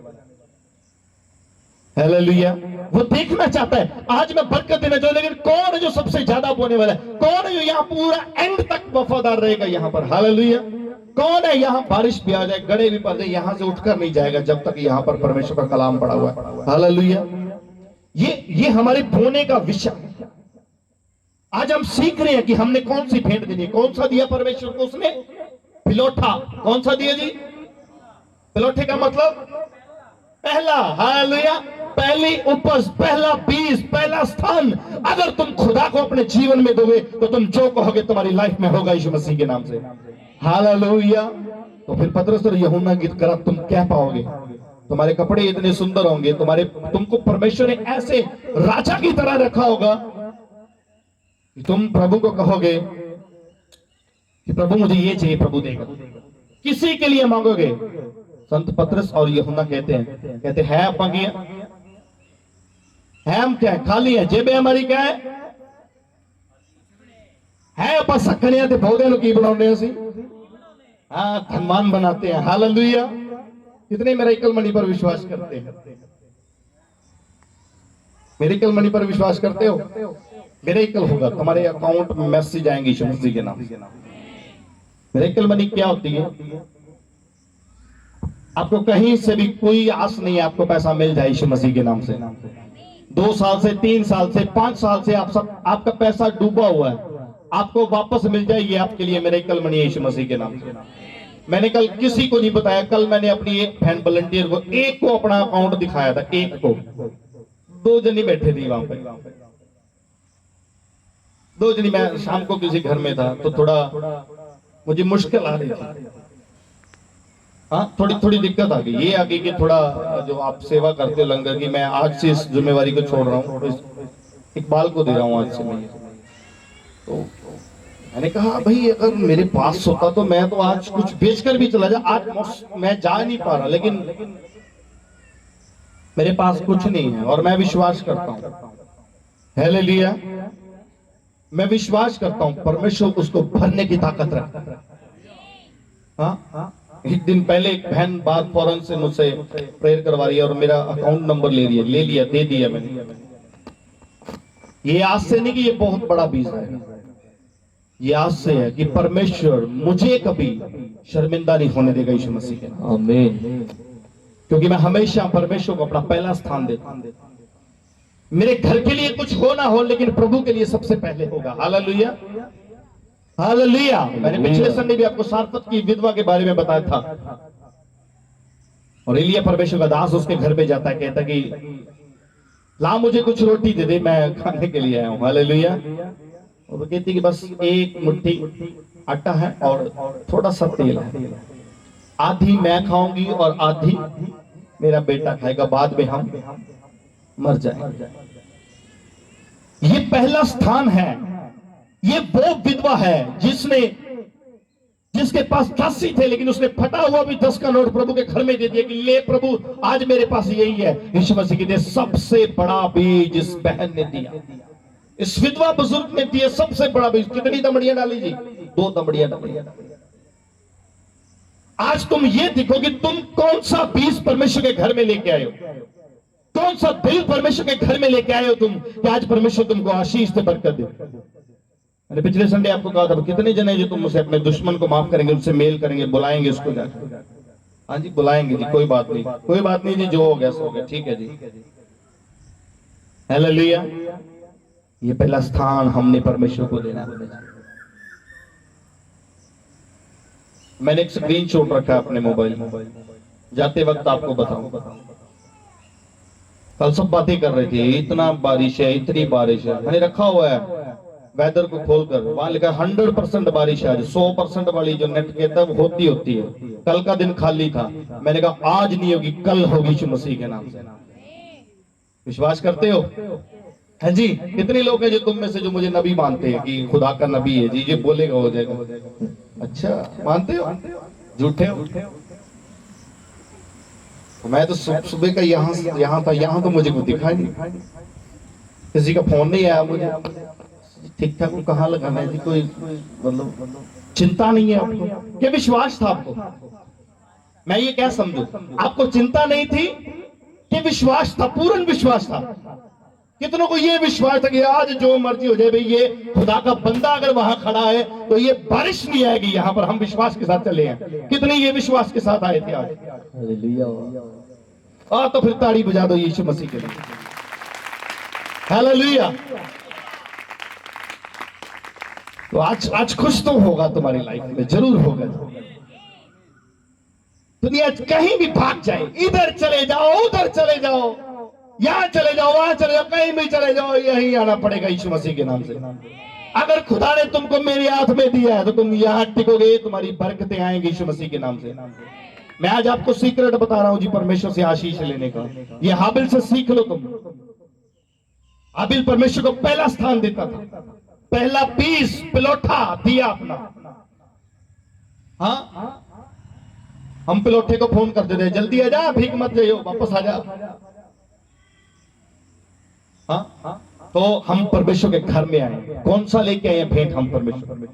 हालेलुया। वो देखना चाहता है आज मैं बरकत देना चाहूं, लेकिन कौन है जो सबसे ज्यादा बोने वाला है? कौन है जो यहाँ पूरा एंड तक वफादार रहेगा यहाँ पर? हालेलुया। कौन है यहाँ बारिश भी आ जाए, गड़े भी पड़ जाए, यहाँ से उठकर नहीं जाएगा जब तक यहाँ पर परमेश्वर का कलाम पड़ा हुआ है। हालेलुया। ये हमारे बोने का विषय है। आज हम सीख रहे हैं कि हमने कौन सी भेंट देनी है। कौन सा दिया परमेश्वर को उसने? पिलोठा। कौन सा दिया जी? पिलोठे का मतलब पहला, हालेलुया, पहली उपज, पहला बीज, पहला स्थान। अगर तुम खुदा को अपने जीवन में दोगे तो तुम जो कहोगे तुम्हारी लाइफ में होगा यीशु मसीह के नाम से। हालेलुया। तो फिर पतरस और यूहन्ना की तरह तुम क्या पाओगे? तुम्हारे कपड़े इतने सुंदर होंगे, तुमको परमेश्वर ने ऐसे राजा की तरह रखा होगा कि तुम प्रभु को कहोगे कि प्रभु मुझे ये चाहिए, प्रभु देगा। किसी के लिए मांगोगे। संत पतरस और यूहन्ना कहते हैं अपा की है, हम क्या है? खाली है। जेबे हमारी क्या है अपा सकनिया ते पौधे की बनाने सी, हाँ, धनवान बनाते हैं। हालेलुया। कितने मेरेकल मनी पर विश्वास करते हैं? मेरेकल मनी पर विश्वास करते हो? मेरेकल होगा, तुम्हारे अकाउंट में मैसेज आएंगे यीशु मसीह के नाम से। मेरेकल मनी क्या होती है? आपको कहीं से भी कोई आस नहीं है आपको पैसा मिल जाए यीशु मसीह के नाम से। 2 साल से, 3 साल से, 5 साल से आपका पैसा डूबा हुआ है, आपको वापस मिल जाए, ये आपके लिए मेरेकल मनी है यीशु मसीह के नाम से। मैंने कल किसी को नहीं बताया, कल मैंने अपनी एक बहन वॉलंटियर को, एक को अपना अकाउंट दिखाया था, एक को। 2 जनी बैठे थी वहां पे, 2 जनी। मैं शाम को किसी घर में था तो थोड़ा मुझे मुश्किल आ रही थी, हाँ, थोड़ी दिक्कत आ गई। ये आ गई कि थोड़ा जो आप सेवा करते हो लंगर की, मैं आज से इस जिम्मेवारी को छोड़ रहा हूँ, इकबाल को दे रहा हूँ आज से मैं। तो मैंने कहा भाई अगर मेरे पास होता तो मैं तो आज कुछ बेचकर भी चला जा। आज मैं जा नहीं पा रहा, लेकिन मेरे पास कुछ नहीं है और मैं विश्वास करता हूँ, हालेलुया, मैं विश्वास करता हूँ परमेश्वर उसको भरने की ताकत रखता है। हाँ, एक दिन पहले एक बहन बात फौरन से मुझसे प्रेयर करवा रही है और मेरा अकाउंट नंबर ले लिया, दे दिया मैंने। ये आज से नहीं कि ये बहुत बड़ा बीज है, ये आज से है कि परमेश्वर मुझे कभी शर्मिंदा नहीं होने देगा यीशु मसीह के नाम। आमीन। क्योंकि मैं हमेशा परमेश्वर को अपना पहला स्थान देता हूं। मेरे घर के लिए कुछ हो ना हो, लेकिन प्रभु के लिए सबसे पहले होगा। Hallelujah, hallelujah. मैंने पिछले संडे भी आपको सारपत की विधवा के बारे में बताया था, और एलिया परमेश्वर का दास उसके घर पे जाता है, कहता कि ला मुझे कुछ रोटी दे दे, मैं खाने के लिए आया हूं। हालेलुया। और वो कहती कि बस एक मुट्ठी आटा है और थोड़ा सा तेल है, आधी मैं खाऊंगी और आधी मेरा बेटा खाएगा, बाद में हम मर जाएंगे। ये पहला स्थान है। ये वो विधवा है जिसके पास 10 ही थे, लेकिन उसने फटा हुआ भी 10 का नोट प्रभु के घर में दे दिया कि ले प्रभु आज मेरे पास यही है। यीशु मसीह के सबसे बड़ा बीज इस बहन ने दिया, इस विधवा बुजुर्ग ने दिया सबसे बड़ा बीज। कितनी दमड़ियां डाली जी? 2 दमड़ियां डाली। आज तुम ये देखो कि तुम कौन सा बीज परमेश्वर के घर में लेके आए हो, कौन सा दिल परमेश्वर के घर में लेके आए हो तुम, कि आज परमेश्वर तुमको आशीष से बरकत दे। मैंने पिछले संडे आपको कहा था कितने जने जो तुम मुझसे अपने दुश्मन को माफ करेंगे, उनसे मेल करेंगे, बुलाएंगे उसको जाकर। हाँ जी, बुलाएंगे जी, कोई बात नहीं, कोई बात नहीं जी, जो हो गया सो गया, ठीक है जी। हालेलुया। ये पहला स्थान हमने परमेश्वर को देना है। मैंने एक स्क्रीनशॉट रखा है अपने मोबाइल में, जाते वक्त आपको बताऊं। कल सब बातें कर रहे थे, इतना बारिश है, इतनी बारिश है। मैंने रखा हुआ है वेदर को खोलकर, वहां लिखा 100% बारिश है आज। 100% वाली जो नेट कहता है वो होती है। कल का दिन खाली था, मैंने कहा आज नहीं होगी, कल होगी यीशु मसीह के नाम से। विश्वास करते हो? हाँ जी। कितने लोग हैं जो तुम में से जो मुझे नबी मानते हैं कि खुदा का नबी है जी, ये बोलेगा हो जाएगा? अच्छा, मानते हो? झूठे हो? तो मैं तो सुबह का यहाँ था, यहाँ तो मुझे कुछ दिखाई नहीं, किसी का फोन नहीं आया मुझे। ठीक ठाक कहाँ लगाना है जी, कोई मतलब चिंता नहीं है आपको? क्या विश्वास था आपको? मैं ये क्या समझू, आपको चिंता नहीं थी कि विश्वास था, पूर्ण विश्वास था। कितनों को ये विश्वास था कि आज जो मर्जी हो जाए भाई, ये खुदा का बंदा अगर वहां खड़ा है तो ये बारिश नहीं आएगी यहाँ पर, हम विश्वास के साथ चले हैं। कितने ये विश्वास के साथ आए थे आज? तो फिर ताड़ी बजा दो यीशु मसीह के लिए। हालेलुया। तो आज खुश तो होगा तुम्हारी लाइफ में, जरूर होगा। दुनिया कहीं भी भाग जाए, इधर चले जाओ, उधर चले जाओ, यहां चले जाओ, वहां चले जाओ, कहीं भी चले जाओ, यहीं आना पड़ेगा यीशु मसीह के नाम से। अगर खुदा ने तुमको मेरे हाथ में दिया है तो तुम यहां टिकोगे, तुम्हारी बरकतें आएंगी यीशु मसीह के नाम से। मैं आज आपको सीक्रेट बता रहा हूं जी, परमेश्वर से आशीष लेने का। ये हाबिल से सीख लो तुम। हाबिल परमेश्वर को पहला स्थान देता था, पहला पीस पिलोठा दिया अपना। हाँ, हम पिलोठे को फोन कर देते, जल्दी आ जा, भीख मत जाइयो, वापस आ जा। हाँ, तो हम परमेश्वर के घर में आए, कौन सा लेके आए भेंट हम परमेश्वर।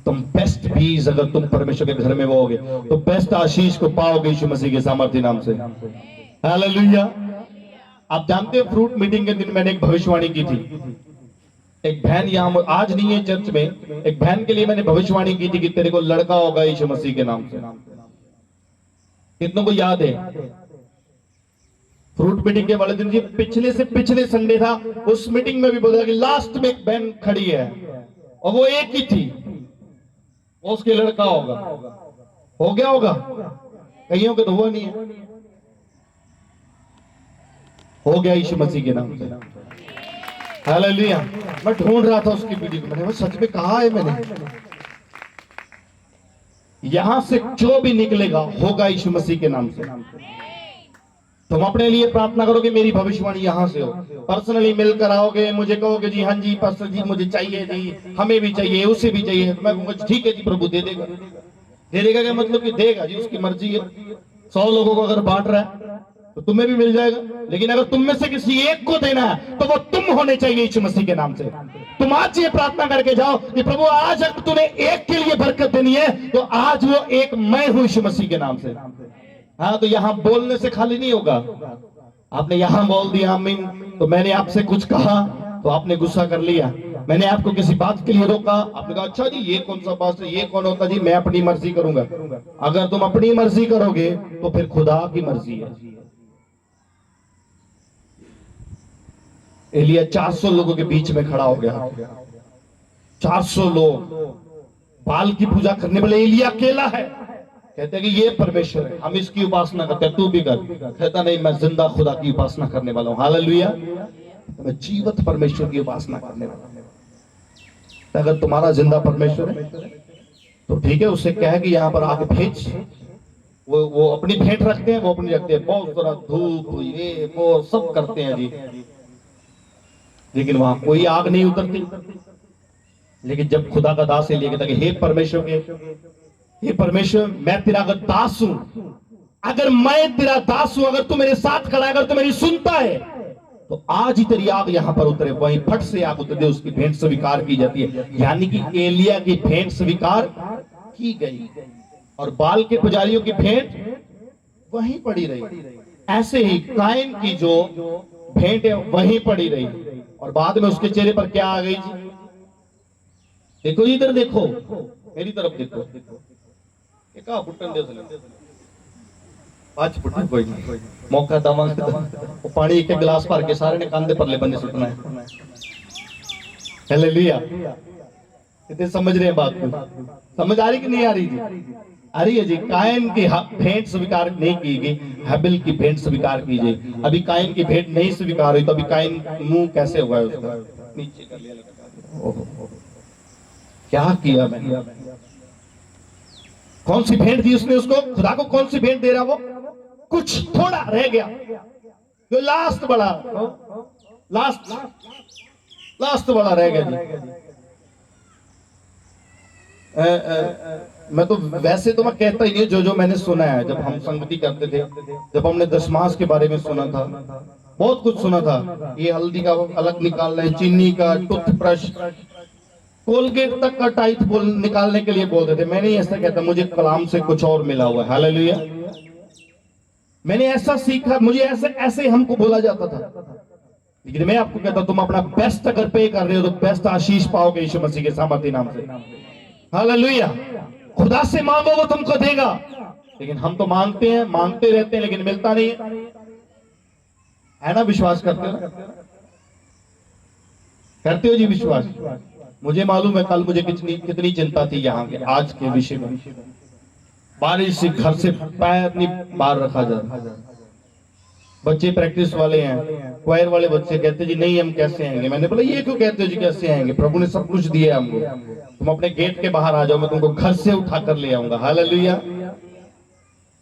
तुम बेस्ट पीस, अगर तुम परमेश्वर के घर में होगे तो बेस्ट आशीष को पाओगे यीशु मसीह के सामर्थ्य नाम से। हालेलुया। आप जानते हो, फ्रूट मीटिंग के दिन मैंने एक भविष्यवाणी की थी। एक बहन यहां आज नहीं है चर्च में, एक बहन के लिए मैंने भविष्यवाणी की थी कि तेरे को लड़का होगा यीशु मसीह के नाम से। कितनों को याद है? फ्रूट मीटिंग के वाले दिन जी, पिछले से पिछले संडे था, उस मीटिंग में भी बोला कि लास्ट में एक बहन खड़ी है और वो एक ही थी, उसके लड़का होगा। हो गया होगा, कईयों के तो हुआ नहीं है। हो गया यीशु मसीह के नाम से। हालेलुया। मैं ढूंढ रहा था उसकी वीडियो, मैंने वो सच में कहा है मैंने। यहां से जो भी निकलेगा होगा यीशु मसीह के नाम से। तुम अपने लिए प्रार्थना करोगे, मेरी भविष्यवाणी यहां से हो। पर्सनली मिलकर आओगे, मुझे कहोगे जी हाँ जी पास्टर जी मुझे चाहिए जी, हमें भी चाहिए, उसे भी चाहिए, तो मैं कहूंगा ठीक है जी प्रभु दे देगा। दे देगा क्या मतलब कि देगा जी, उसकी मर्जी है। 100 लोगों को अगर बांट रहा है तो तुम्हें भी मिल जाएगा, लेकिन अगर तुम में से किसी एक को देना है तो वो तुम होने चाहिए यीशु मसीह के नाम से। तुम आज ये प्रार्थना करके जाओ कि प्रभु आज अगर तूने एक के लिए बरकत देनी है तो आज वो एक मैं हूं यीशु मसीह के नाम से। हाँ, तो यहां बोलने से खाली नहीं होगा। आपने यहां बोल दिया आमीन, तो मैंने आपसे कुछ कहा तो आपने गुस्सा कर लिया। मैंने आपको किसी बात के लिए रोका, आपने कहा अच्छा जी ये कौन सा पास्टर, ये कौन होता जी, मैं अपनी मर्जी करूंगा। अगर तुम अपनी मर्जी करोगे तो फिर खुदा की मर्जी है। एलिया 400 लोगों के बीच में खड़ा हो गया। 400 लोग बाल की पूजा करने वाले, एलिया अकेला है। कहते हैं कि ये परमेश्वर है, हम इसकी उपासना करते हैं, तू भी कर। कहता नहीं, मैं जिंदा खुदा की उपासना करने वाला हूं। हालेलुया। मैं जीवित परमेश्वर की उपासना करने वाला हूं। अगर तुम्हारा जिंदा परमेश्वर है तो ठीक है, उससे कह कि यहाँ पर आके भेज। वो अपनी भेंट रखते हैं, वो अपनी रखते हैं, बहुत सारा धूप ये वो सब करते हैं जी, लेकिन वहां कोई आग नहीं उतरती। लेकिन जब खुदा का दास एलिया कहता कि हे परमेश्वर के, हे परमेश्वर मैं तेरा अगर दास हूं, अगर मैं तेरा दास हूं, अगर तू मेरे साथ खड़ा है, अगर तू मेरी सुनता है तो आज ही तेरी आग यहां पर उतरे। वहीं फट से आग उतरती है, उसकी भेंट स्वीकार की जाती है। यानी कि एलिया की भेंट स्वीकार की गई और बाल के पुजारियों की भेंट वहीं पड़ी रही। ऐसे ही कायन की जो भेंट है वहीं पड़ी रही और बाद में उसके चेहरे पर क्या आ गई जी? देखो इधर देखो, मेरी तरफ देखो। कोई मौका दवांग वो पानी एक गिलास भर के सारे ने कंधे परले बंदे सुटना है। हालेलुया। इतने समझ रहे हैं बात को? समझ आ रही कि नहीं आ रही जी? आ रही है जी। कायन की भेंट स्वीकार नहीं की गई, हाबिल की भेंट स्वीकार की गई। अभी कायन की भेंट नहीं स्वीकार हुई तो अभी कायन मुंह कैसे हुआ है उसका? नीचे कर लिया। क्या किया मैंने? कौन सी भेंट दी उसने उसको? खुदा को कौन सी भेंट दे रहा वो? कुछ थोड़ा रह गया जो लास्ट बड़ा, लास्ट बड़ा रह गया जी। मैं तो वैसे तो मैं कहता ही नहीं, जो मैंने सुना है जब हम संगति करते थे, जब हमने दशमांश के बारे में सुना था, बहुत कुछ सुना था। ये हल्दी का अलग निकालना है, चीनी का, टूथब्रश, कोलगेट तक का टाइट निकालने के लिए बोलते थे। मैं नहीं ऐसा कहता, मुझे कलाम से कुछ और मिला हुआ है। हालेलुया। मैंने ऐसा सीखा, मुझे ऐसे हमको बोला जाता था। लेकिन मैं आपको कहता हूं, तुम अपना बेस्ट अगर पे कर रहे हो तो बेस्ट आशीष पाओगे यीशु मसीह के सामर्थ्य नाम से। हालेलुया। खुदा से मांगो वो तुमको देगा, लेकिन हम तो मांगते हैं, मांगते रहते हैं, लेकिन मिलता नहीं है। है ना? विश्वास करते हो ना? करते हो जी विश्वास? मुझे मालूम है कल मुझे कितनी कितनी चिंता थी यहाँ के आज के विषय में। बारिश से घर से पैर नहीं बाहर रखा जाता। बच्चे प्रैक्टिस वाले हैं, क्वायर वाले बच्चे कहते जी नहीं हम कैसे आएंगे। मैंने बोला ये क्यों कहते हो जी कैसे आएंगे, प्रभु ने सब कुछ दिया हमको, तुम अपने गेट के बाहर आ जाओ, मैं तुमको घर से उठा कर ले आऊंगा। हालेलुया।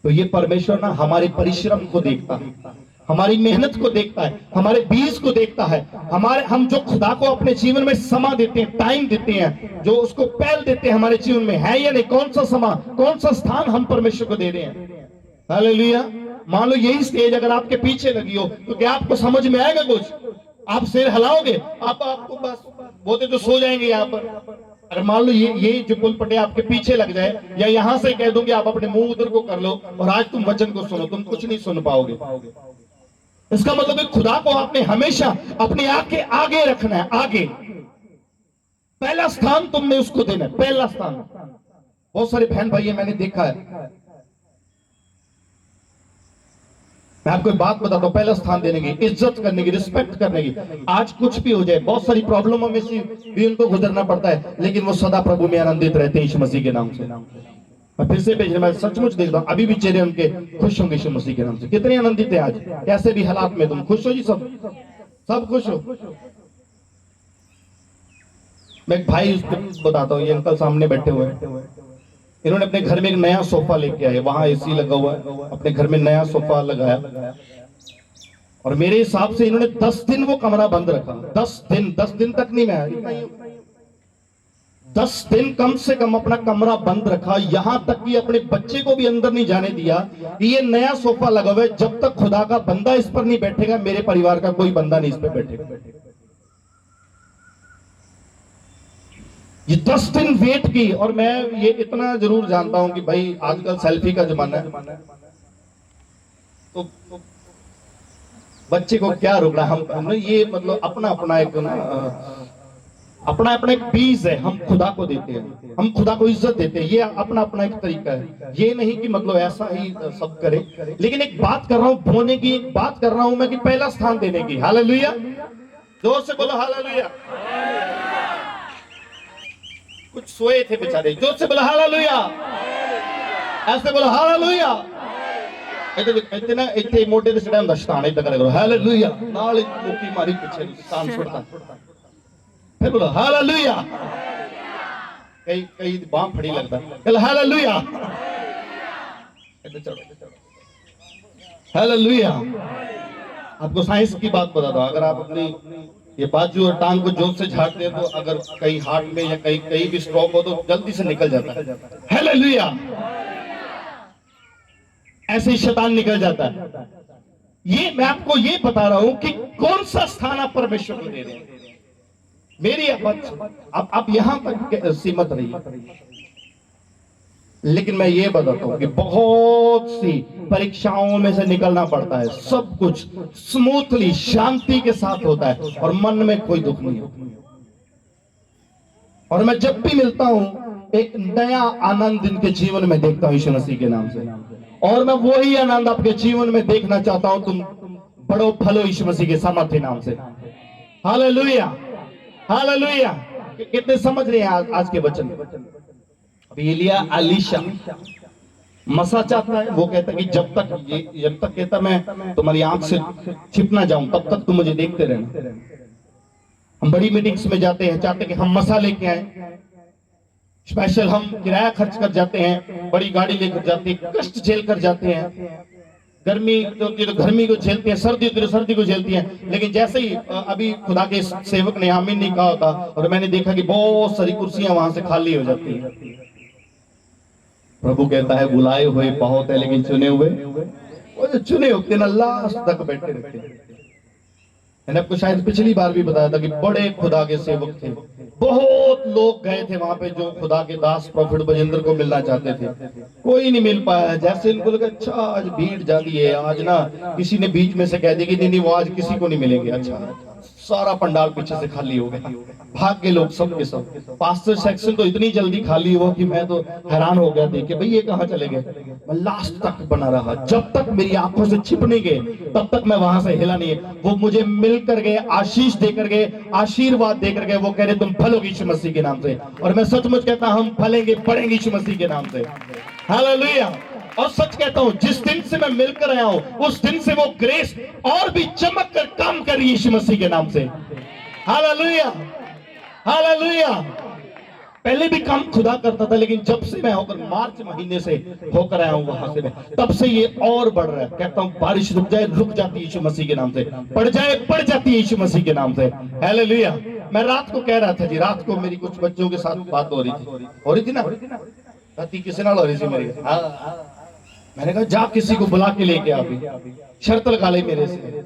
तो ये परमेश्वर ना हमारे परिश्रम को देखता है, हमारी मेहनत को देखता है, हमारे बीज को देखता है, हम जो खुदा को अपने जीवन में समय देते हैं, टाइम देते हैं, जो उसको पहल देते हैं हमारे जीवन में, है या नहीं? कौन सा समय, कौन सा स्थान हम परमेश्वर को दे रहे हैं? हालेलुया। मान लो यही स्टेज अगर आपके पीछे लगी हो तो क्या आपको समझ में आएगा कुछ? आप सिर हिलाओगे? आपको बस बोलते तो सो जाएंगे यहाँ पर। अगर मान लो ये जो पुलपटे आपके पीछे लग जाए, या यहां से कह दूं कि आप अपने मुंह उधर को कर लो और आज तुम वचन को सुनो, तुम कुछ नहीं सुन पाओगे। इसका मतलब है खुदा को आपने हमेशा अपने आगे आगे रखना है, आगे पहला स्थान तुमने उसको देना है, पहला स्थान। बहुत सारे बहन भाई मैंने देखा है, मैं आपको एक बात बताता हूं, पहला स्थान देने की, इज्जत करने की, रिस्पेक्ट करने की। आज कुछ भी हो जाए, बहुत सारी प्रॉब्लमों में से भी उनको गुजरना पड़ता है, लेकिन वो सदा प्रभु में आनंदित रहते हैं यीशु मसीह के नाम से। मैं फिर से भेज रहा, मैं सचमुच देखता हूं अभी भी चेहरे उनके खुश होंगे यीशु मसीह के नाम से। कितने आनंदित है आज, कैसे भी हालात में तुम खुश हो जी, सब खुश हो। मैं एक भाई उसको बताता हूँ, ये अंकल सामने बैठे हुए हैं, इन्होंने अपने घर में एक नया सोफा लेके आए, वहां एसी लगा हुआ है, अपने घर में नया सोफा लगाया, और मेरे हिसाब से इन्होंने 10 दिन वो कमरा बंद रखा। 10 दिन तक नहीं, मैं 10 दिन कम से कम अपना कमरा बंद रखा, यहां तक कि अपने बच्चे को भी अंदर नहीं जाने दिया। ये नया सोफा लगा हुआ है, जब तक खुदा का बंदा इस पर नहीं बैठेगा मेरे परिवार का कोई बंदा नहीं इस पर बैठेगा। ये 10 दिन वेट की, और मैं ये इतना जरूर जानता हूं कि भाई आजकल सेल्फी का जमाना है, तो बच्चे को क्या रोकना। हम ये मतलब अपना अपना एक बीज है, हम खुदा को देते हैं, हम खुदा को इज्जत देते हैं, ये अपना अपना एक तरीका है। ये नहीं कि मतलब ऐसा ही सब करे, लेकिन एक बात कर रहा हूं बोने की, एक बात कर रहा हूं मैं कि पहला स्थान देने की। हालेलुया, जोर से बोलो हालेलुया। कुछ सोए थे बेचारे, जोर से बोलो हालेलुया, ऐसे बोलो हालेलुया। इतना इतने मोटे से चढ़ा शैतान इतना करो हालेलुया, नाल मुक्की मारी पीछे कान छुड़ता, फिर बोलो हालेलुया। कई बांह फड़ी लगता, चलो हालेलुया, हालेलुया। आपको साइंस की बात बताता हूं, अगर आप अपनी ये बाजू और टांग को जोर से झाड़ते हैं तो अगर कहीं हार्ट में या कहीं भी स्ट्रोक हो तो जल्दी से निकल जाता है। हालेलुया। ऐसे ही शैतान निकल जाता है। ये मैं आपको ये बता रहा हूं कि कौन सा स्थान आप परमेश्वर को दे रहे हैं। मेरी आप यहां तक सीमित रहिए, लेकिन मैं ये बताता हूं कि बहुत सी परीक्षाओं में से निकलना पड़ता है, सब कुछ स्मूथली शांति के साथ होता है और मन में कोई दुख नहीं होता। और मैं जब भी मिलता हूं एक नया आनंद इनके जीवन में देखता हूं यीशु मसीह के नाम से, और मैं वही आनंद आपके जीवन में देखना चाहता हूं। तुम बड़ो फलो यीशु मसीह के सामर्थ्य नाम से। Hallelujah, hallelujah. कितने समझ रहे हैं आज के वचन? अभी एलिया अलीशा मसा चाहता है, वो कहता है कि जब तक कहता मैं तुम्हारी आंख से छिप ना जाऊं तब तक तुम मुझे देखते रहना। हम बड़ी मीटिंग्स में जाते हैं, चाहते हैं कि हम मसा लेके आए, स्पेशल हम किराया खर्च कर जाते हैं, बड़ी गाड़ी लेकर जाते हैं, कष्ट झेल कर जाते हैं, गर्मी होती है तो गर्मी को झेलते हैं, सर्दी होती है तो सर्दी को झेलती हैं। लेकिन जैसे ही अभी खुदा के सेवक ने आमीन नहीं कहा होता और मैंने देखा कि बहुत सारी कुर्सियां वहां से खाली हो जाती है। प्रभु कहता है बुलाए हुए बहुत है लेकिन चुने हुए, वो जो चुने होते ना लास्ट तक बैठे रहते हैं। मैंने आपको शायद पिछली बार भी बताया था कि बड़े खुदा के सेवक थे, बहुत लोग गए थे वहां पे जो खुदा के दास प्रॉफिट बजेंद्र को मिलना चाहते थे, कोई नहीं मिल पाया। जैसे इनको लगा अच्छा आज भीड़ ज्यादा है, आज ना किसी ने बीच में से कह दिया कि नहीं वो आज किसी को नहीं मिलेंगे। अच्छा सारा पंडाल पीछे से खाली हो गया, भाग के लोग सब के सब। पास्टर सेक्शन तो इतनी जल्दी खाली हुआ कि मैं तो हैरान हो गया देख के, भाई ये कहाँ चले गए। मैं लास्ट तक बना रहा, जब तक मेरी आंखों से छिप नहीं गए तब तक मैं वहां से हिला नहीं। वो मुझे मिलकर गए, आशीष देकर गए, आशीर्वाद देकर गए। वो कह रहे तुम फलोगे यीशु मसीह के नाम से, और मैं सचमुच कहता हम फलेंगे, बढ़ेंगे यीशु मसीह के नाम से। हालेलुया। और सच कहता हूं, जिस दिन से मैं मिलकर आया हूं उस दिन से वो ग्रेस और भी चमक कर काम कर रही है यीशु मसीह के नाम से। Hallelujah, hallelujah. पहले भी काम खुदा करता था, लेकिन जब से मैं होकर मार्च महीने से होकर आया हूं वहां से, तब से ये और बढ़ रहा है। कहता हूं बारिश रुक जाए, रुक जाती है यीशु मसीह के नाम से, पड़ जाए, पड़ जाती है यीशु मसीह के नाम से। हालेलुया। मैं रात को कह रहा था जी, रात को मेरी कुछ बच्चों के साथ बात हो रही थी ना, राती किसी नाल हो रही थी मेरी। मैंने कहा जा किसी को बुला के लेके आ, भी शर्त लगा ले मेरे से।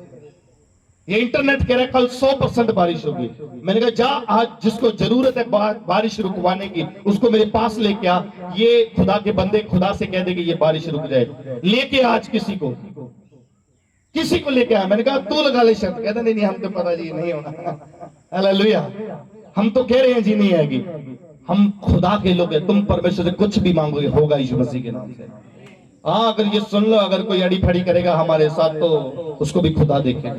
ये इंटरनेट कह रहा है कल 100% बारिश होगी। मैंने कहा जा आज जिसको जरूरत है बारिश रुकवाने की उसको मेरे पास लेके आ, ये खुदा के बंदे खुदा से कह दे कि ये बारिश रुक जाए। लेके आज किसी को लेके आया। मैंने कहा तू लगा ले शर्त। कहता नहीं हम तो पता जी नहीं होना। हालेलुया। हम तो कह रहे हैं जी नहीं आएगी, हम खुदा के लोग हैं। तुम परमेश्वर से कुछ भी मांगोगे होगा यीशु मसीह के नाम से। हाँ, अगर ये सुन लो, अगर कोई अड़ी फड़ी करेगा हमारे साथ तो उसको भी खुदा देखेगा,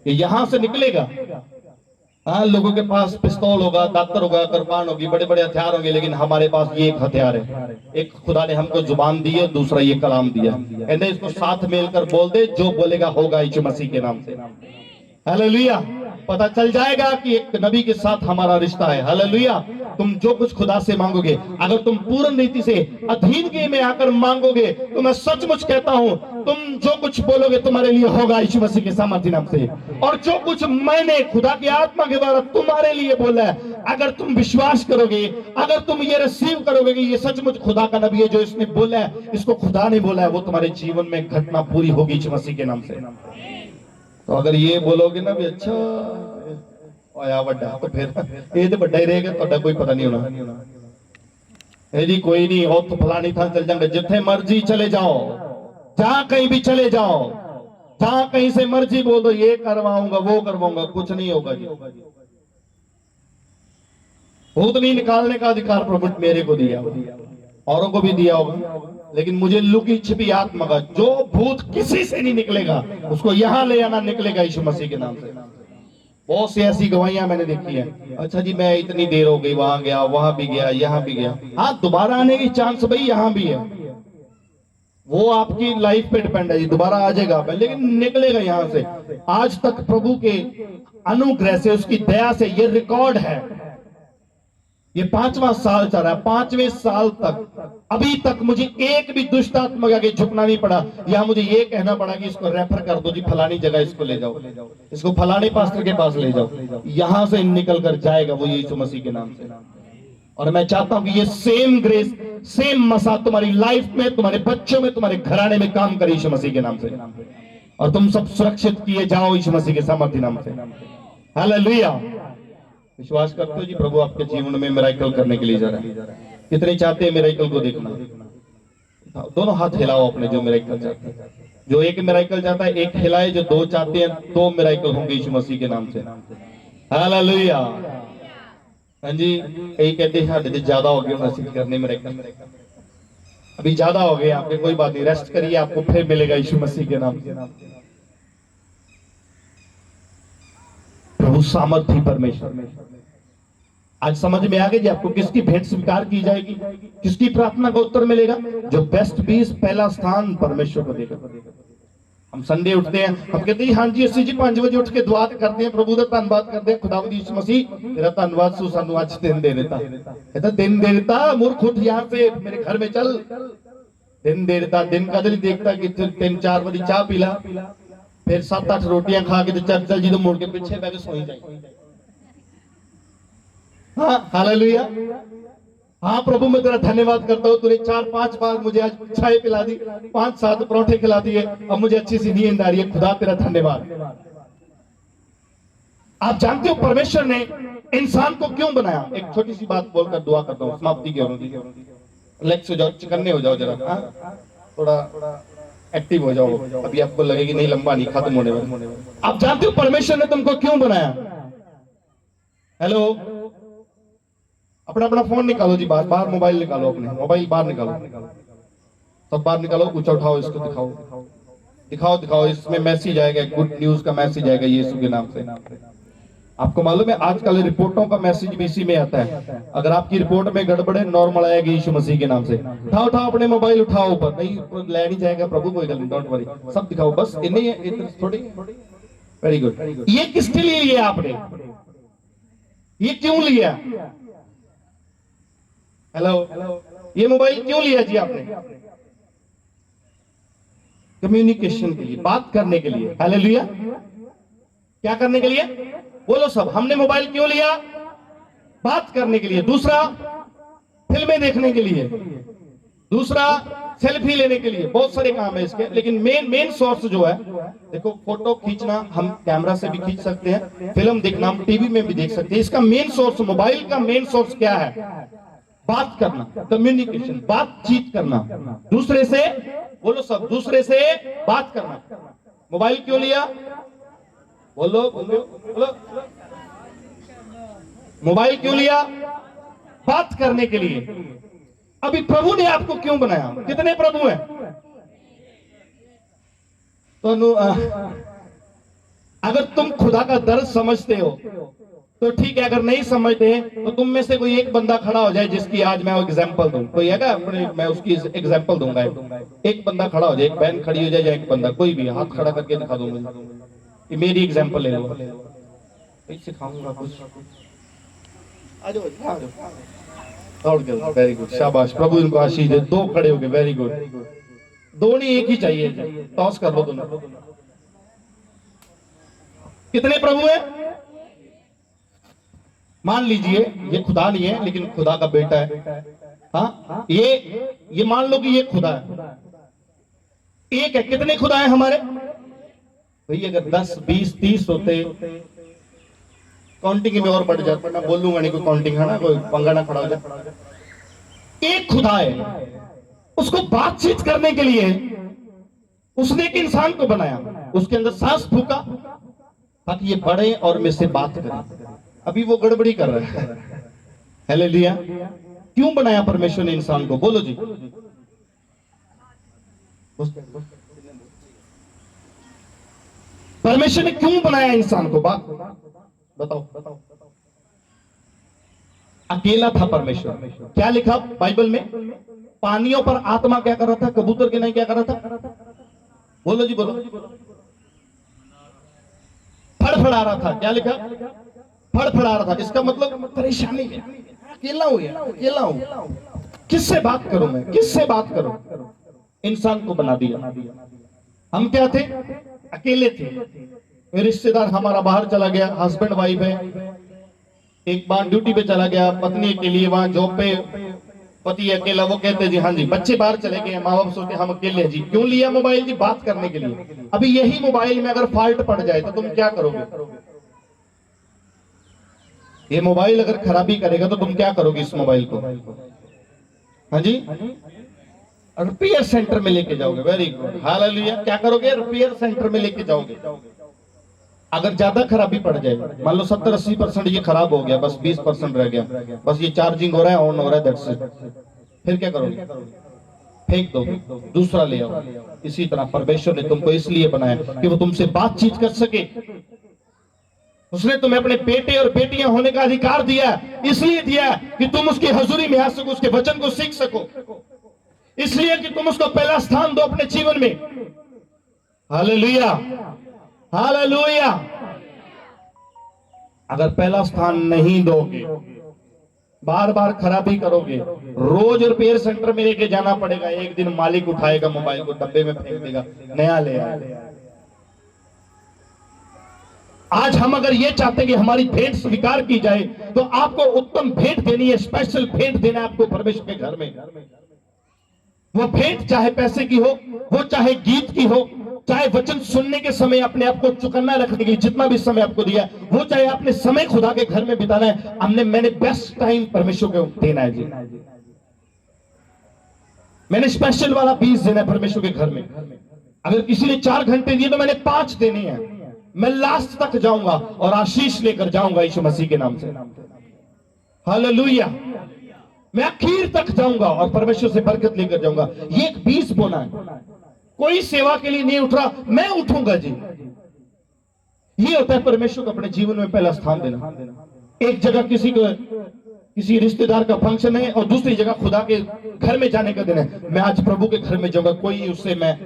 ये यहां से निकलेगा। हाँ, लोगों के पास पिस्तौल होगा, दातर होगा, कृपान होगी, बड़े बड़े हथियार होंगे, लेकिन हमारे पास ये एक हथियार है। एक खुदा ने हमको जुबान दी है, दूसरा ये कलाम दिया। कहते इसको साथ मिलकर बोल दे, जो बोलेगा होगा यीशु मसीह के नाम से। हालेलुया। पता चल जाएगा कि एक नबी के साथ हमारा रिश्ता है। हालेलुया। तुम जो कुछ खुदा से मांगोगे, अगर तुम पूर्ण रीति से अधीन के में आकर मांगोगे, तो मैं सचमुच कहता हूं तुम जो कुछ बोलोगे तुम्हारे लिए होगा यीशु मसीह के सामर्थ्य नाम से। और जो कुछ मैंने खुदा की आत्मा के द्वारा तुम्हारे लिए बोला है, अगर तुम विश्वास करोगे, अगर तुम ये रिसीव करोगे कि ये सचमुच खुदा का नबी है, जो इसने बोला है, इसको खुदा ने बोला है, वो तुम्हारे जीवन में घटना पूरी होगी यीशु मसीह के नाम से। तो अगर ये बोलोगे ना भी अच्छा आया बड़ा, तो फिर ये तो बड़ा ही रहेगा, तो कोई पता नहीं होना। जी कोई नहीं, और तो फलानी था चल जाएंगे, जिथे मर्जी चले जाओ, जहां कहीं भी चले जाओ, जहां कहीं से मर्जी बोल दो ये करवाऊंगा वो करवाऊंगा, कुछ नहीं होगा जी। भूत नहीं निकालने का अधिकार प्रभु मेरे को दिया, औरों को भी दिया होगा, लेकिन मुझे लुकी छिपी आत्मा का जो भूत किसी से नहीं निकलेगा उसको यहां ले आना निकलेगा यीशु मसीह के नाम से। बहुत सी ऐसी गवाहियां मैंने देखी है। अच्छा जी मैं इतनी देर हो गई, वहां गया, वहां भी गया, यहाँ भी गया। हाँ, दोबारा आने की चांस भाई यहाँ भी है, वो आपकी लाइफ पे डिपेंड है जी, दोबारा आ जाएगा, लेकिन निकलेगा यहाँ से। आज तक प्रभु के अनुग्रह से, उसकी दया से ये रिकॉर्ड है। ये 5वां साल चल रहा है, 5वें साल तक अभी तक मुझे एक भी दुष्ट आत्मा के आगे झुकना नहीं पड़ा, या मुझे ये कहना पड़ा कि इसको रेफर कर दो जी फलानी जगह, इसको ले जाओ, इसको फलाने पास्टर के पास ले जाओ, यहां से निकल कर जाएगा वो यीशु मसीह के नाम से। और मैं चाहता हूं कि ये सेम ग्रेस, सेम मसा तुम्हारी लाइफ में, तुम्हारे बच्चों में, तुम्हारे घराने में काम करे यीशु मसीह के नाम से, और तुम सब सुरक्षित किए जाओ यीशु मसीह के सामर्थ्य नाम से। हालेलुया। विश्वास करते हो जी प्रभु आपके जीवन में मिरेकल करने के लिए जा रहा है? कितने चाहते हैं मिरेकल को देखना? दोनों हाथ हिलाओ अपने जो मिरेकल चाहते हैं। जो एक मिरेकल चाहता है एक हिलाए, जो दो चाहते हैं दो मिरेकल होंगे यीशु मसीह के नाम से। हालेलुया। हाँ जी, कई कहते हैं साढ़े ज्यादा हो गए मसीह करने मिरेकल, अभी ज्यादा हो गए आपके, कोई बात नहीं, रेस्ट करिए, आपको फिर मिलेगा यीशु मसीह के नाम से। प्रभु सामर्थ्य परमेश्वर। आज समझ में आ गया जी आपको किसकी भेंट स्वीकार की जाएगी, किसकी प्रार्थना का उत्तर मिलेगा? जो बेस्ट 20 पहला स्थान परमेश्वर को देगा। हम संडे उठते हैं, हम कहते हैं हाँ जी अस्सी जी 5 बजे उठ के दुआ करते हैं, प्रभु का धन्यवाद करते हैं, खुदावंद यीशु मसीह तेरा धन्यवाद सु सानू आज दिन दे देता, कहता दिन दे देता, मूर्ख उठ यहाँ से मेरे घर में चल, दिन दे देता। दिन का दिल देखता कि 3-4 बजे चाह पीला, फिर 7-8 रोटियां खा के चल जी तो मुड़ के पीछे बैठ के सोई जाए। हाँ हालेलुया। हाँ प्रभु मैं तेरा धन्यवाद करता हूँ, तूने 4-5 बार मुझे आज चाय पिला दी, 5-7 परोठे खिला दिए, अब मुझे अच्छी सी नींद आ रही है, खुदा तेरा धन्यवाद। आप जानते हो परमेश्वर ने इंसान को क्यों बनाया? एक छोटी सी बात बोलकर दुआ करता हूँ, समाप्ति की ओर। रिलैक्स हो जाओ, चिकन्ने हो जाओ जरा, थोड़ा एक्टिव हो जाओ, अभी आपको लगेगी नहीं लंबा नहीं खत्म होने वाला। आप जानते हो परमेश्वर ने तुमको क्यों बनाया? हेलो, अपना अपना फोन निकालो जी, बाहर बाहर मोबाइल निकालो, अपने मोबाइल बाहर निकालो, सब बाहर निकालो, ऊंचा उठाओ, इसको दिखाओ दिखाओ दिखाओ, इसमें मैसेज आएगा, गुड न्यूज का मैसेज आएगा यीशु के नाम से। आपको मालूम है आजकल रिपोर्टों का मैसेज भी इसी में आता है। अगर आपकी रिपोर्ट में गड़बड़ है, नॉर्मल आएगी यीशु मसीह के नाम से। उठाओ उठाओ अपने मोबाइल उठाओ, ऊपर नहीं ले नहीं जाएगा प्रभु, कोई गल नहीं, डोंट वरी, सब दिखाओ, बस इतनी थोड़ी। Very good. ये किसके लिए लिया आपने, ये क्यों लिया? हेलो, ये मोबाइल क्यों लिया जी आपने? कम्युनिकेशन के लिए, बात करने के लिए। हालेलुया। क्या करने के लिए? बोलो सब। हमने मोबाइल क्यों लिया? बात करने के लिए। दूसरा, फिल्में देखने के लिए। दूसरा, सेल्फी लेने के लिए। बहुत सारे काम है इसके, लेकिन मेन सोर्स जो है, देखो फोटो खींचना हम कैमरा से भी खींच सकते हैं, फिल्म देखना हम टीवी में भी देख सकते हैं। इसका मेन सोर्स, मोबाइल का मेन सोर्स क्या है? बात करना, कम्युनिकेशन, बातचीत करना दूसरे से। बोलो सब, दूसरे से बात करना। मोबाइल क्यों लिया? बोलो बोलो बोलो। मोबाइल क्यों लिया? बात करने के लिए। अभी प्रभु ने आपको क्यों बनाया? कितने प्रभु हैं? तो अगर तुम खुदा का दर्द समझते हो तो ठीक है, अगर नहीं समझते तो तुम में से कोई एक बंदा खड़ा हो जाए जिसकी आज मैं एग्जांपल दूं। कोई है अपने, मैं उसकी एग्जांपल दूंगा। एक बंदा खड़ा हो जाए, एक बहन खड़ी हो जाए, या एक बंदा, कोई भी हाथ खड़ा करके दिखा दो मुझे, ये मेरी एग्जांपल ले लो, सिखाऊंगा कुछ। आ जाओ आ जाओ। वेरी गुड, शाबाश, प्रभु इनको आशीष दे। दो खड़े हो गए, वेरी गुड। दो नहीं, एक ही चाहिए, टॉस कर लो दोनों। कितने प्रभु हैं? मान लीजिए ये खुदा नहीं है, लेकिन खुदा का बेटा है। हाँ, ये मान लो कि ये खुदा है, एक है। कितने खुदा है हमारे भाई? अगर 10, 20, 30 होते, काउंटिंग में और बढ़ जाता। मैं बोलूंगा नहीं कोई काउंटिंग, है ना, कोई पंगा ना खड़ा हो जाए। एक खुदा है, उसको बातचीत करने के लिए उसने एक इंसान को बनाया, उसके अंदर सांस फूका ताकि ये बढ़े और मुझसे बात करे। अभी वो गड़बड़ी कर रहा है। हालेलुया। क्यों बनाया परमेश्वर ने इंसान को? बोलो जी। परमेश्वर ने क्यों बनाया इंसान को? बात बताओ। अकेला था परमेश्वर। क्या लिखा बाइबल में? पानियों पर आत्मा क्या कर रहा था? कबूतर के नहीं क्या कर रहा था? बोलो जी बोलो। फड़फड़ा रहा था। क्या लिखा? फड़फड़ा रहा था। इसका मतलब परेशानी में, अकेला हूं यार, अकेला हूं, किससे बात करूं मैं, किससे बात करूं? इंसान को बना दिया। हम क्या थे? अकेले थे। रिश्तेदार हमारा बाहर चला गया, हस्बैंड वाइफ है, एक बार ड्यूटी पे चला गया, पत्नी के लिए वहां जॉब पे, पति अकेला, वो कहते जी हाँ जी, बच्चे बाहर चले गए, माँ बाप सोचते हम अकेले हैं जी। क्यों लिया मोबाइल जी? बात करने के लिए। अभी यही मोबाइल में अगर फॉल्ट पड़ जाए तो तुम क्या करोगे? ये मोबाइल अगर खराबी करेगा तो तुम क्या करोगे इस मोबाइल को? हाँ जी, रिपेयर सेंटर में लेके जाओगे। Very good, hallelujah. क्या करोगे? रिपेयर सेंटर में लेके जाओगे। अगर ज्यादा खराबी पड़ जाए, मान लो 70-80% ये खराब हो गया, बस 20% रह गया, बस ये चार्जिंग हो रहा है, ऑन हो रहा है, दैट्स इट, फिर क्या करोगे? फेंक दो, दूसरा ले आओ। इसी तरह परमेश्वर ने तुमको इसलिए बनाया कि वो तुमसे बातचीत कर सके। उसने तुम्हें अपने बेटे और बेटियां होने का अधिकार दिया, इसलिए दिया कि तुम उसकी हजूरी में आ सको, उसके वचन को सीख सको, इसलिए कि तुम उसको पहला स्थान दो अपने जीवन में। Hallelujah, hallelujah. अगर पहला स्थान नहीं दोगे, बार बार खराबी करोगे, रोज रिपेयर सेंटर में लेके जाना पड़ेगा, एक दिन मालिक उठाएगा मोबाइल को, डब्बे में फेंक देगा, नया ले आएगा। आज हम अगर ये चाहते हैं कि हमारी भेंट स्वीकार की जाए, तो आपको उत्तम भेंट देनी है, स्पेशल भेंट देना है आपको परमेश्वर के घर में। वो भेंट चाहे पैसे की हो, वो चाहे गीत की हो, चाहे वचन सुनने के समय अपने आप को चुकन्ना रखने के लिए जितना भी समय आपको दिया, वो चाहे आपने समय खुदा के घर में बिताना है। मैंने बेस्ट टाइम परमेश्वर को देना है जी, मैंने स्पेशल वाला 20 देना है परमेश्वर के घर में। अगर किसी ने 4 घंटे दिए तो मैंने 5 देने हैं। मैं लास्ट तक जाऊंगा और आशीष लेकर जाऊंगा यीशु मसीह के नाम से। हालेलुया। मैं आखिर तक जाऊंगा और परमेश्वर से बरकत लेकर जाऊंगा। ये एक बीज बोना है। कोई सेवा के लिए नहीं उठ रहा, मैं उठूंगा जी। ये होता है परमेश्वर को अपने जीवन में पहला स्थान देना। एक जगह किसी रिश्तेदार का फंक्शन है और दूसरी जगह खुदा के घर में जाने का दिन है, मैं आज प्रभु के घर में जाऊंगा, कोई उससे मैं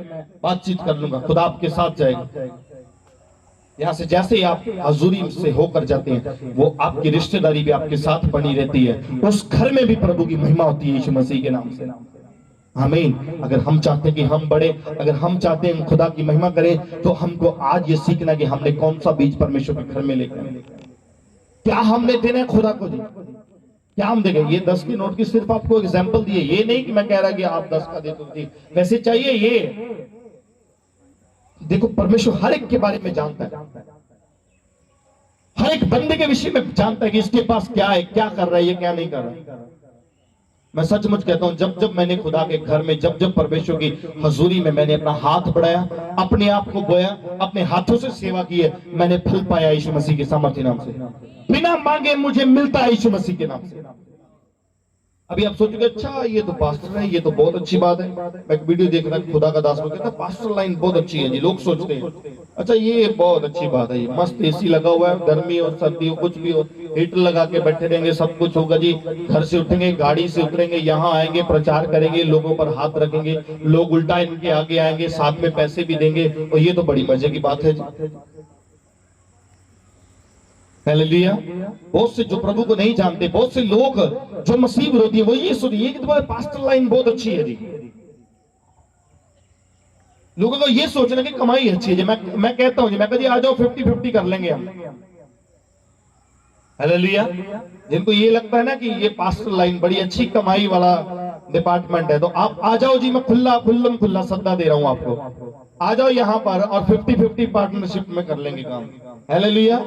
बातचीत कर लूंगा, खुदा आपके साथ जाएगा। यहाँ से जैसे ही आप हजूरी से होकर जाते हैं, वो आपकी रिश्तेदारी भी आपके साथ बनी रहती है। उस घर में भी प्रभु की महिमा होती है यीशु मसीह के नाम से। आमीन। अगर हम चाहते हैं कि हम बढ़े, अगर हम चाहते हैं खुदा की महिमा करें, तो हमको आज ये सीखना कि हमने कौन सा बीज परमेश्वर के घर में लेकर, क्या हमने देना है खुदा को जी, क्या हम देंगे। ये 10 की नोट की सिर्फ आपको एग्जांपल दिए, ये नहीं कि मैं कह रहा कि आप 10 का दे दो जी, वैसे चाहिए। ये देखो परमेश्वर हर एक के बारे में जानता है, हर एक बंदे के विषय में जानता है कि इसके पास क्या है, क्या कर रहा है, ये क्या नहीं कर रहा है। मैं सचमुच कहता हूं, जब जब मैंने खुदा के घर में, जब जब परमेश्वर की हजूरी में मैंने अपना हाथ बढ़ाया, अपने आप को बोया, अपने हाथों से सेवा की है, मैंने फल पाया यीशु मसीह के सामर्थ्य नाम से। बिना मांगे मुझे मिलता है यीशु मसीह के नाम से। अभी आप सोचोगे अच्छा ये तो पास्टर है, ये तो बहुत अच्छी बात है। मैं एक वीडियो देख रहा था, खुदा का दास को कहता पास्टर लाइन बहुत अच्छी है जी। लोग सोचते हैं अच्छा ये बहुत अच्छी बात है, ये मस्त एसी लगा हुआ है, गर्मी और सर्दी हो कुछ भी हो, हीटर लगा के बैठे रहेंगे, सब कुछ होगा जी। घर से उठेंगे, गाड़ी से उतरेंगे, यहाँ आएंगे, प्रचार करेंगे, लोगों पर हाथ रखेंगे, लोग उल्टा इनके आगे आएंगे, साथ में पैसे भी देंगे, और ये तो बड़ी मजे की बात है जी। हालेलुया। बहुत से जो प्रभु को नहीं जानते, बहुत से लोग जो मसीह विरोधी है, वो ये सुनिए कि तुम्हारे पास्टर लाइन बहुत अच्छी है जी। लोगों को ये सोचना कि कमाई अच्छी है। मैं कहता हूं जी, मैं कहता जी आ जाओ 50-50 कर लेंगे हम। हालेलुया। जिनको ये लगता है ना कि ये पास्टर लाइन बड़ी अच्छी कमाई वाला डिपार्टमेंट है, तो आप आ जाओ जी, मैं खुला सद्दा दे रहा हूं आपको। आ जाओ यहाँ पर और 50-50 पार्टनरशिप में कर लेंगे काम। हालेलुया।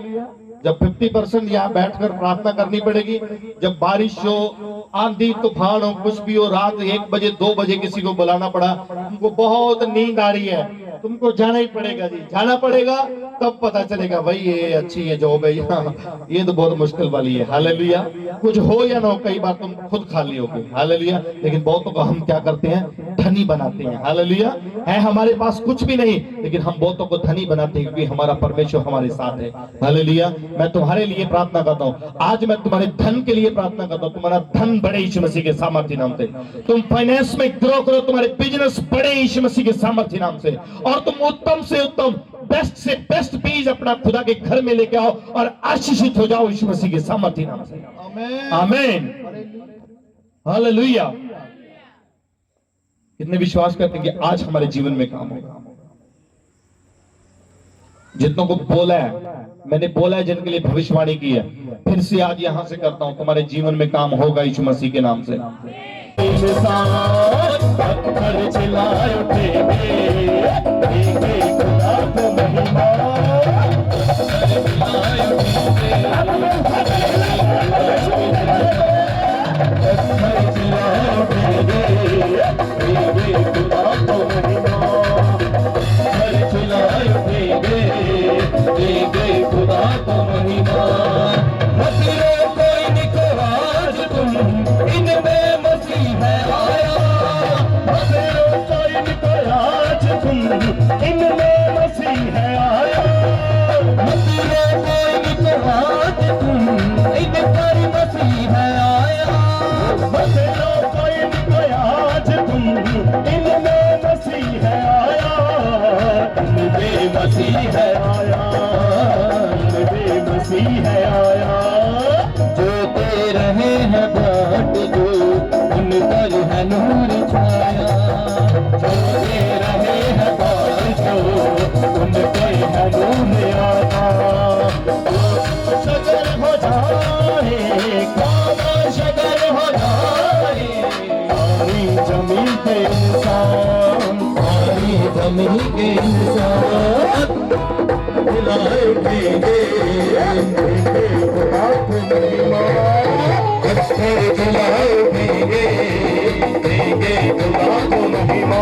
जब 50% यहाँ बैठकर प्रार्थना करनी पड़ेगी, जब बारिश हो, आंधी तूफान हो, कुछ भी हो, रात 1 बजे 2 बजे किसी को बुलाना पड़ा, तुमको बहुत नींद आ रही है, तुमको जाना ही पड़ेगा जी, जाना पड़ेगा, तब पता चलेगा भाई ये अच्छी है जॉब है, ये तो बहुत मुश्किल वाली है। हालेलुया। कुछ हो या ना हो, कई बार तुम खुद खाली हो गए। हालेलुया। लेकिन बहुतों को हम क्या करते हैं, धनी बनाते हैं। हालेलुया। है हमारे पास कुछ भी नहीं, लेकिन हम बहुतों को धनी बनाते हैं क्योंकि हमारा परमेश्वर हमारे साथ है। हालेलुया। मैं तुम्हारे लिए प्रार्थना करता हूँ, आज मैं तुम्हारे धन के लिए प्रार्थना करता हूँ, तुम्हारा धन बढ़े यीशु मसीह के सामर्थ्य नाम से। तुम फाइनेंस में ग्रो करो, तुम्हारे बिजनेस बढ़े यीशु मसीह के सामर्थ्य नाम से, और तुम उत्तम से उत्तम, बेस्ट से बेस्ट बीज अपना खुदा के घर में लेके आओ और आशीषित हो जाओ यीशु मसीह के सामर्थ्य नाम से। आमीन। हालेलुया। कितने विश्वास करते हैं कि आज हमारे जीवन में काम होगा। जितनों को बोला है, मैंने बोला है, जिनके लिए भविष्यवाणी की है, फिर से आज यहां से करता हूं, तुम्हारे जीवन में काम होगा यीशु मसीह के नाम से। पत्थर चिल्लाए उठेंगे, खुदा को महिमा, खुदा को महिमा। मसीह कोई निकोराज तुम, इनमें मसीह है आया। मसीह कोई निकोराज तुम, इनमें मसीह है आया। मसीह कोई निकोराज तुम, इनमें मसीह है आया। मसीह कोई निकोराज तुम, इनमें मसीह है आया। इनमें मसीह है आया, मसीह है आया। जो दे रहे हैं बाट, जो उन पर है नूर छाया। जो दे रहे हैं बाट, जो उन पर है नूर आया। शगर हो जाए, खाना शगर हो जाए, सारी जमीन के इंसान, सारी जमीन के इंसान बुलाए उठेंगे, खुदा को महिमा। पत्थर बुलाए उठेंगे, खुदा को महिमा।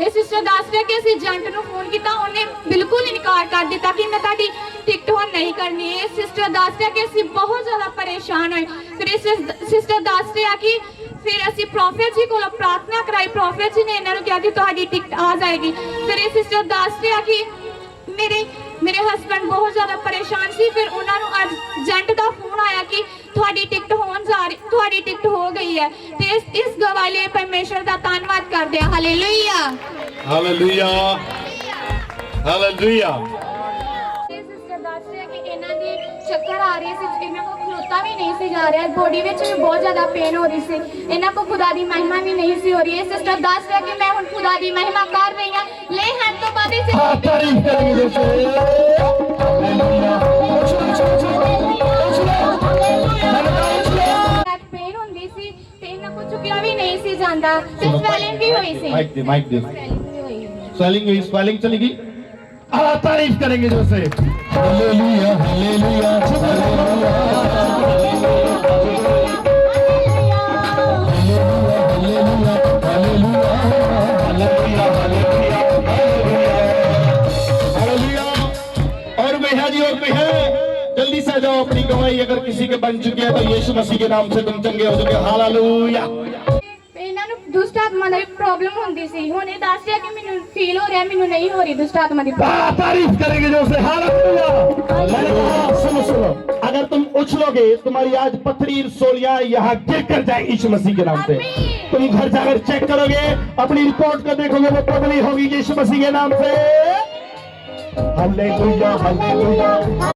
ਇਹ ਸਿਸਟਰ ਦੱਸ ਰਿਹਾ ਕਿ ਅਸੀਂ ਏਜੰਟ ਨੂੰ ਫੋਨ ਕੀਤਾ, ਉਹਨੇ ਬਿਲਕੁਲ ਇਨਕਾਰ ਕਰ ਦਿੱਤਾ ਕਿ ਮੈਂ ਤੁਹਾਡੀ ਟਿਕਟ ਹੁਣ ਨਹੀਂ ਕਰਨੀ। ਇਹ ਸਿਸਟਰ ਦੱਸ ਰਿਹਾ ਕਿ ਅਸੀਂ ਬਹੁਤ ਜ਼ਿਆਦਾ ਪਰੇਸ਼ਾਨ ਹੋਏ। ਫਿਰ ਇਸ ਸਿਸਟਰ ਦੱਸ ਰਿਹਾ ਕਿ ਫਿਰ ਅਸੀਂ ਪ੍ਰੋਫੈਟ ਜੀ ਕੋਲੋਂ ਪ੍ਰਾਰਥਨਾ ਕਰਾਈ, ਪ੍ਰੋਫੈਟ ਜੀ ਨੇ ਇਹਨਾਂ ਨੂੰ ਕਿਹਾ ਕਿ ਤੁਹਾਡੀ ਟਿਕਟ ਆ ਜਾਏਗੀ। ਫਿਰ ਇਹ ਸਿਸਟਰ ਦੱਸ ਰਿਹਾ ਕਿ ਮੇਰੇ ਹਸਬੰਡ ਬਹੁਤ ਜ਼ਿਆਦਾ ਪਰੇਸ਼ਾਨ ਸੀ। ਫਿਰ ਉਹਨਾਂ ਨੂੰ ਅੱਜ ਏਜੰਟ ਦਾ ਫੋਨ ਆਇਆ ਕਿ ਤੁਹਾਡੀ ਟਿਕਟ ਹੋ ਗਈ ਹੈ। ਤੇ ਇਸ ਗਵਾਹੀ ਲਈ ਪਰਮੇਸ਼ਰ ਦਾ ਧੰਨਵਾਦ ਕਰਦੇ ਹਾਂ। Hallelujah, hallelujah, hallelujah. ਇਹ ਸਿਸਟਰ ਦੱਸ ਰਿਹਾ ਕਿ ਇਹਨਾਂ ਦੇ ਚੱਕਰ ਆ ਰਹੇ ਸੀ, ਇਹਨਾਂ ਕੋਲ ਖਲੋਤਾ ਵੀ ਨਹੀਂ ਸੀ ਜਾ ਰਿਹਾ, ਬੋਡੀ ਵਿੱਚ ਵੀ ਬਹੁਤ ਜ਼ਿਆਦਾ ਪੇਨ ਹੋ ਰਹੀ ਸੀ, ਇਹਨਾਂ ਕੋਲ ਖੁਦਾ ਦੀ ਮਹਿਮਾ ਵੀ ਨਹੀਂ ਸੀ ਹੋ ਰਹੀ। ਇਹ ਸਿਸਟਰ ਦੱਸ ਰਿਹਾ ਕਿ ਮੈਂ ਹੁਣ ਖੁਦਾ ਦੀ ਮਹਿਮਾ ਕਰ ਰਹੀ ਹਾਂ। ਲੈ ਹਨ ਤੋਂ ਬਾਅਦ ਇਸ तारीफ करेंगे ਪੇਨ ਹੁੰਦੀ ਸੀ ਤੇ ਇਹਨਾਂ ਕੋਲ ਚੁੱਕਿਆ ਵੀ ਨਹੀਂ ਸੀ ਜਾਂਦਾ ਤੇ ਸਵੈਲਿੰਗ ਵੀ ਹੋਈ ਸੀ। माइक दे स्वेलिंग हुई, स्वेलिंग चली गई। तारीफ करेंगे जोसे। हालेलुया, हालेलुया, और भी है जी, और भी है। जल्दी से जाओ, अपनी गवाही अगर किसी के बन चुके हैं तो यीशु मसीह के नाम से तुम चंगे हो चुके। हालेलुया। ਇਹਨਾਂ ਨੂੰ ਦੁਸ਼ਟ ਆਤਮਾ ਦੀ ਪ੍ਰੋਬਲਮ ਹੁੰਦੀ ਸੀ, ਹੁਣ ਇਹ ਦੱਸ ਰਿਹਾ ਕਿ ਮੈਨੂੰ ਫੀਲ ਹੋ ਰਿਹਾ ਮੈਨੂੰ ਨਹੀਂ ਹੋ ਰਹੀ ਦੁਸ਼ਟ ਆਤਮਾ ਦੀ ਪ੍ਰੋਬਲਮ। तारीफ करेंगे जोसे। हालेलुया। मैंने कहा सुनो, अगर तुम उछलोगे तुम्हारी आज पथरी सोलियां यहाँ गिर कर जाए यीशु मसीह के नाम से। तुम घर जाकर चेक करोगे, अपनी रिपोर्ट को देखोगे, वो पथरी होगी यीशु मसीह के नाम से। Hallelujah, hallelujah.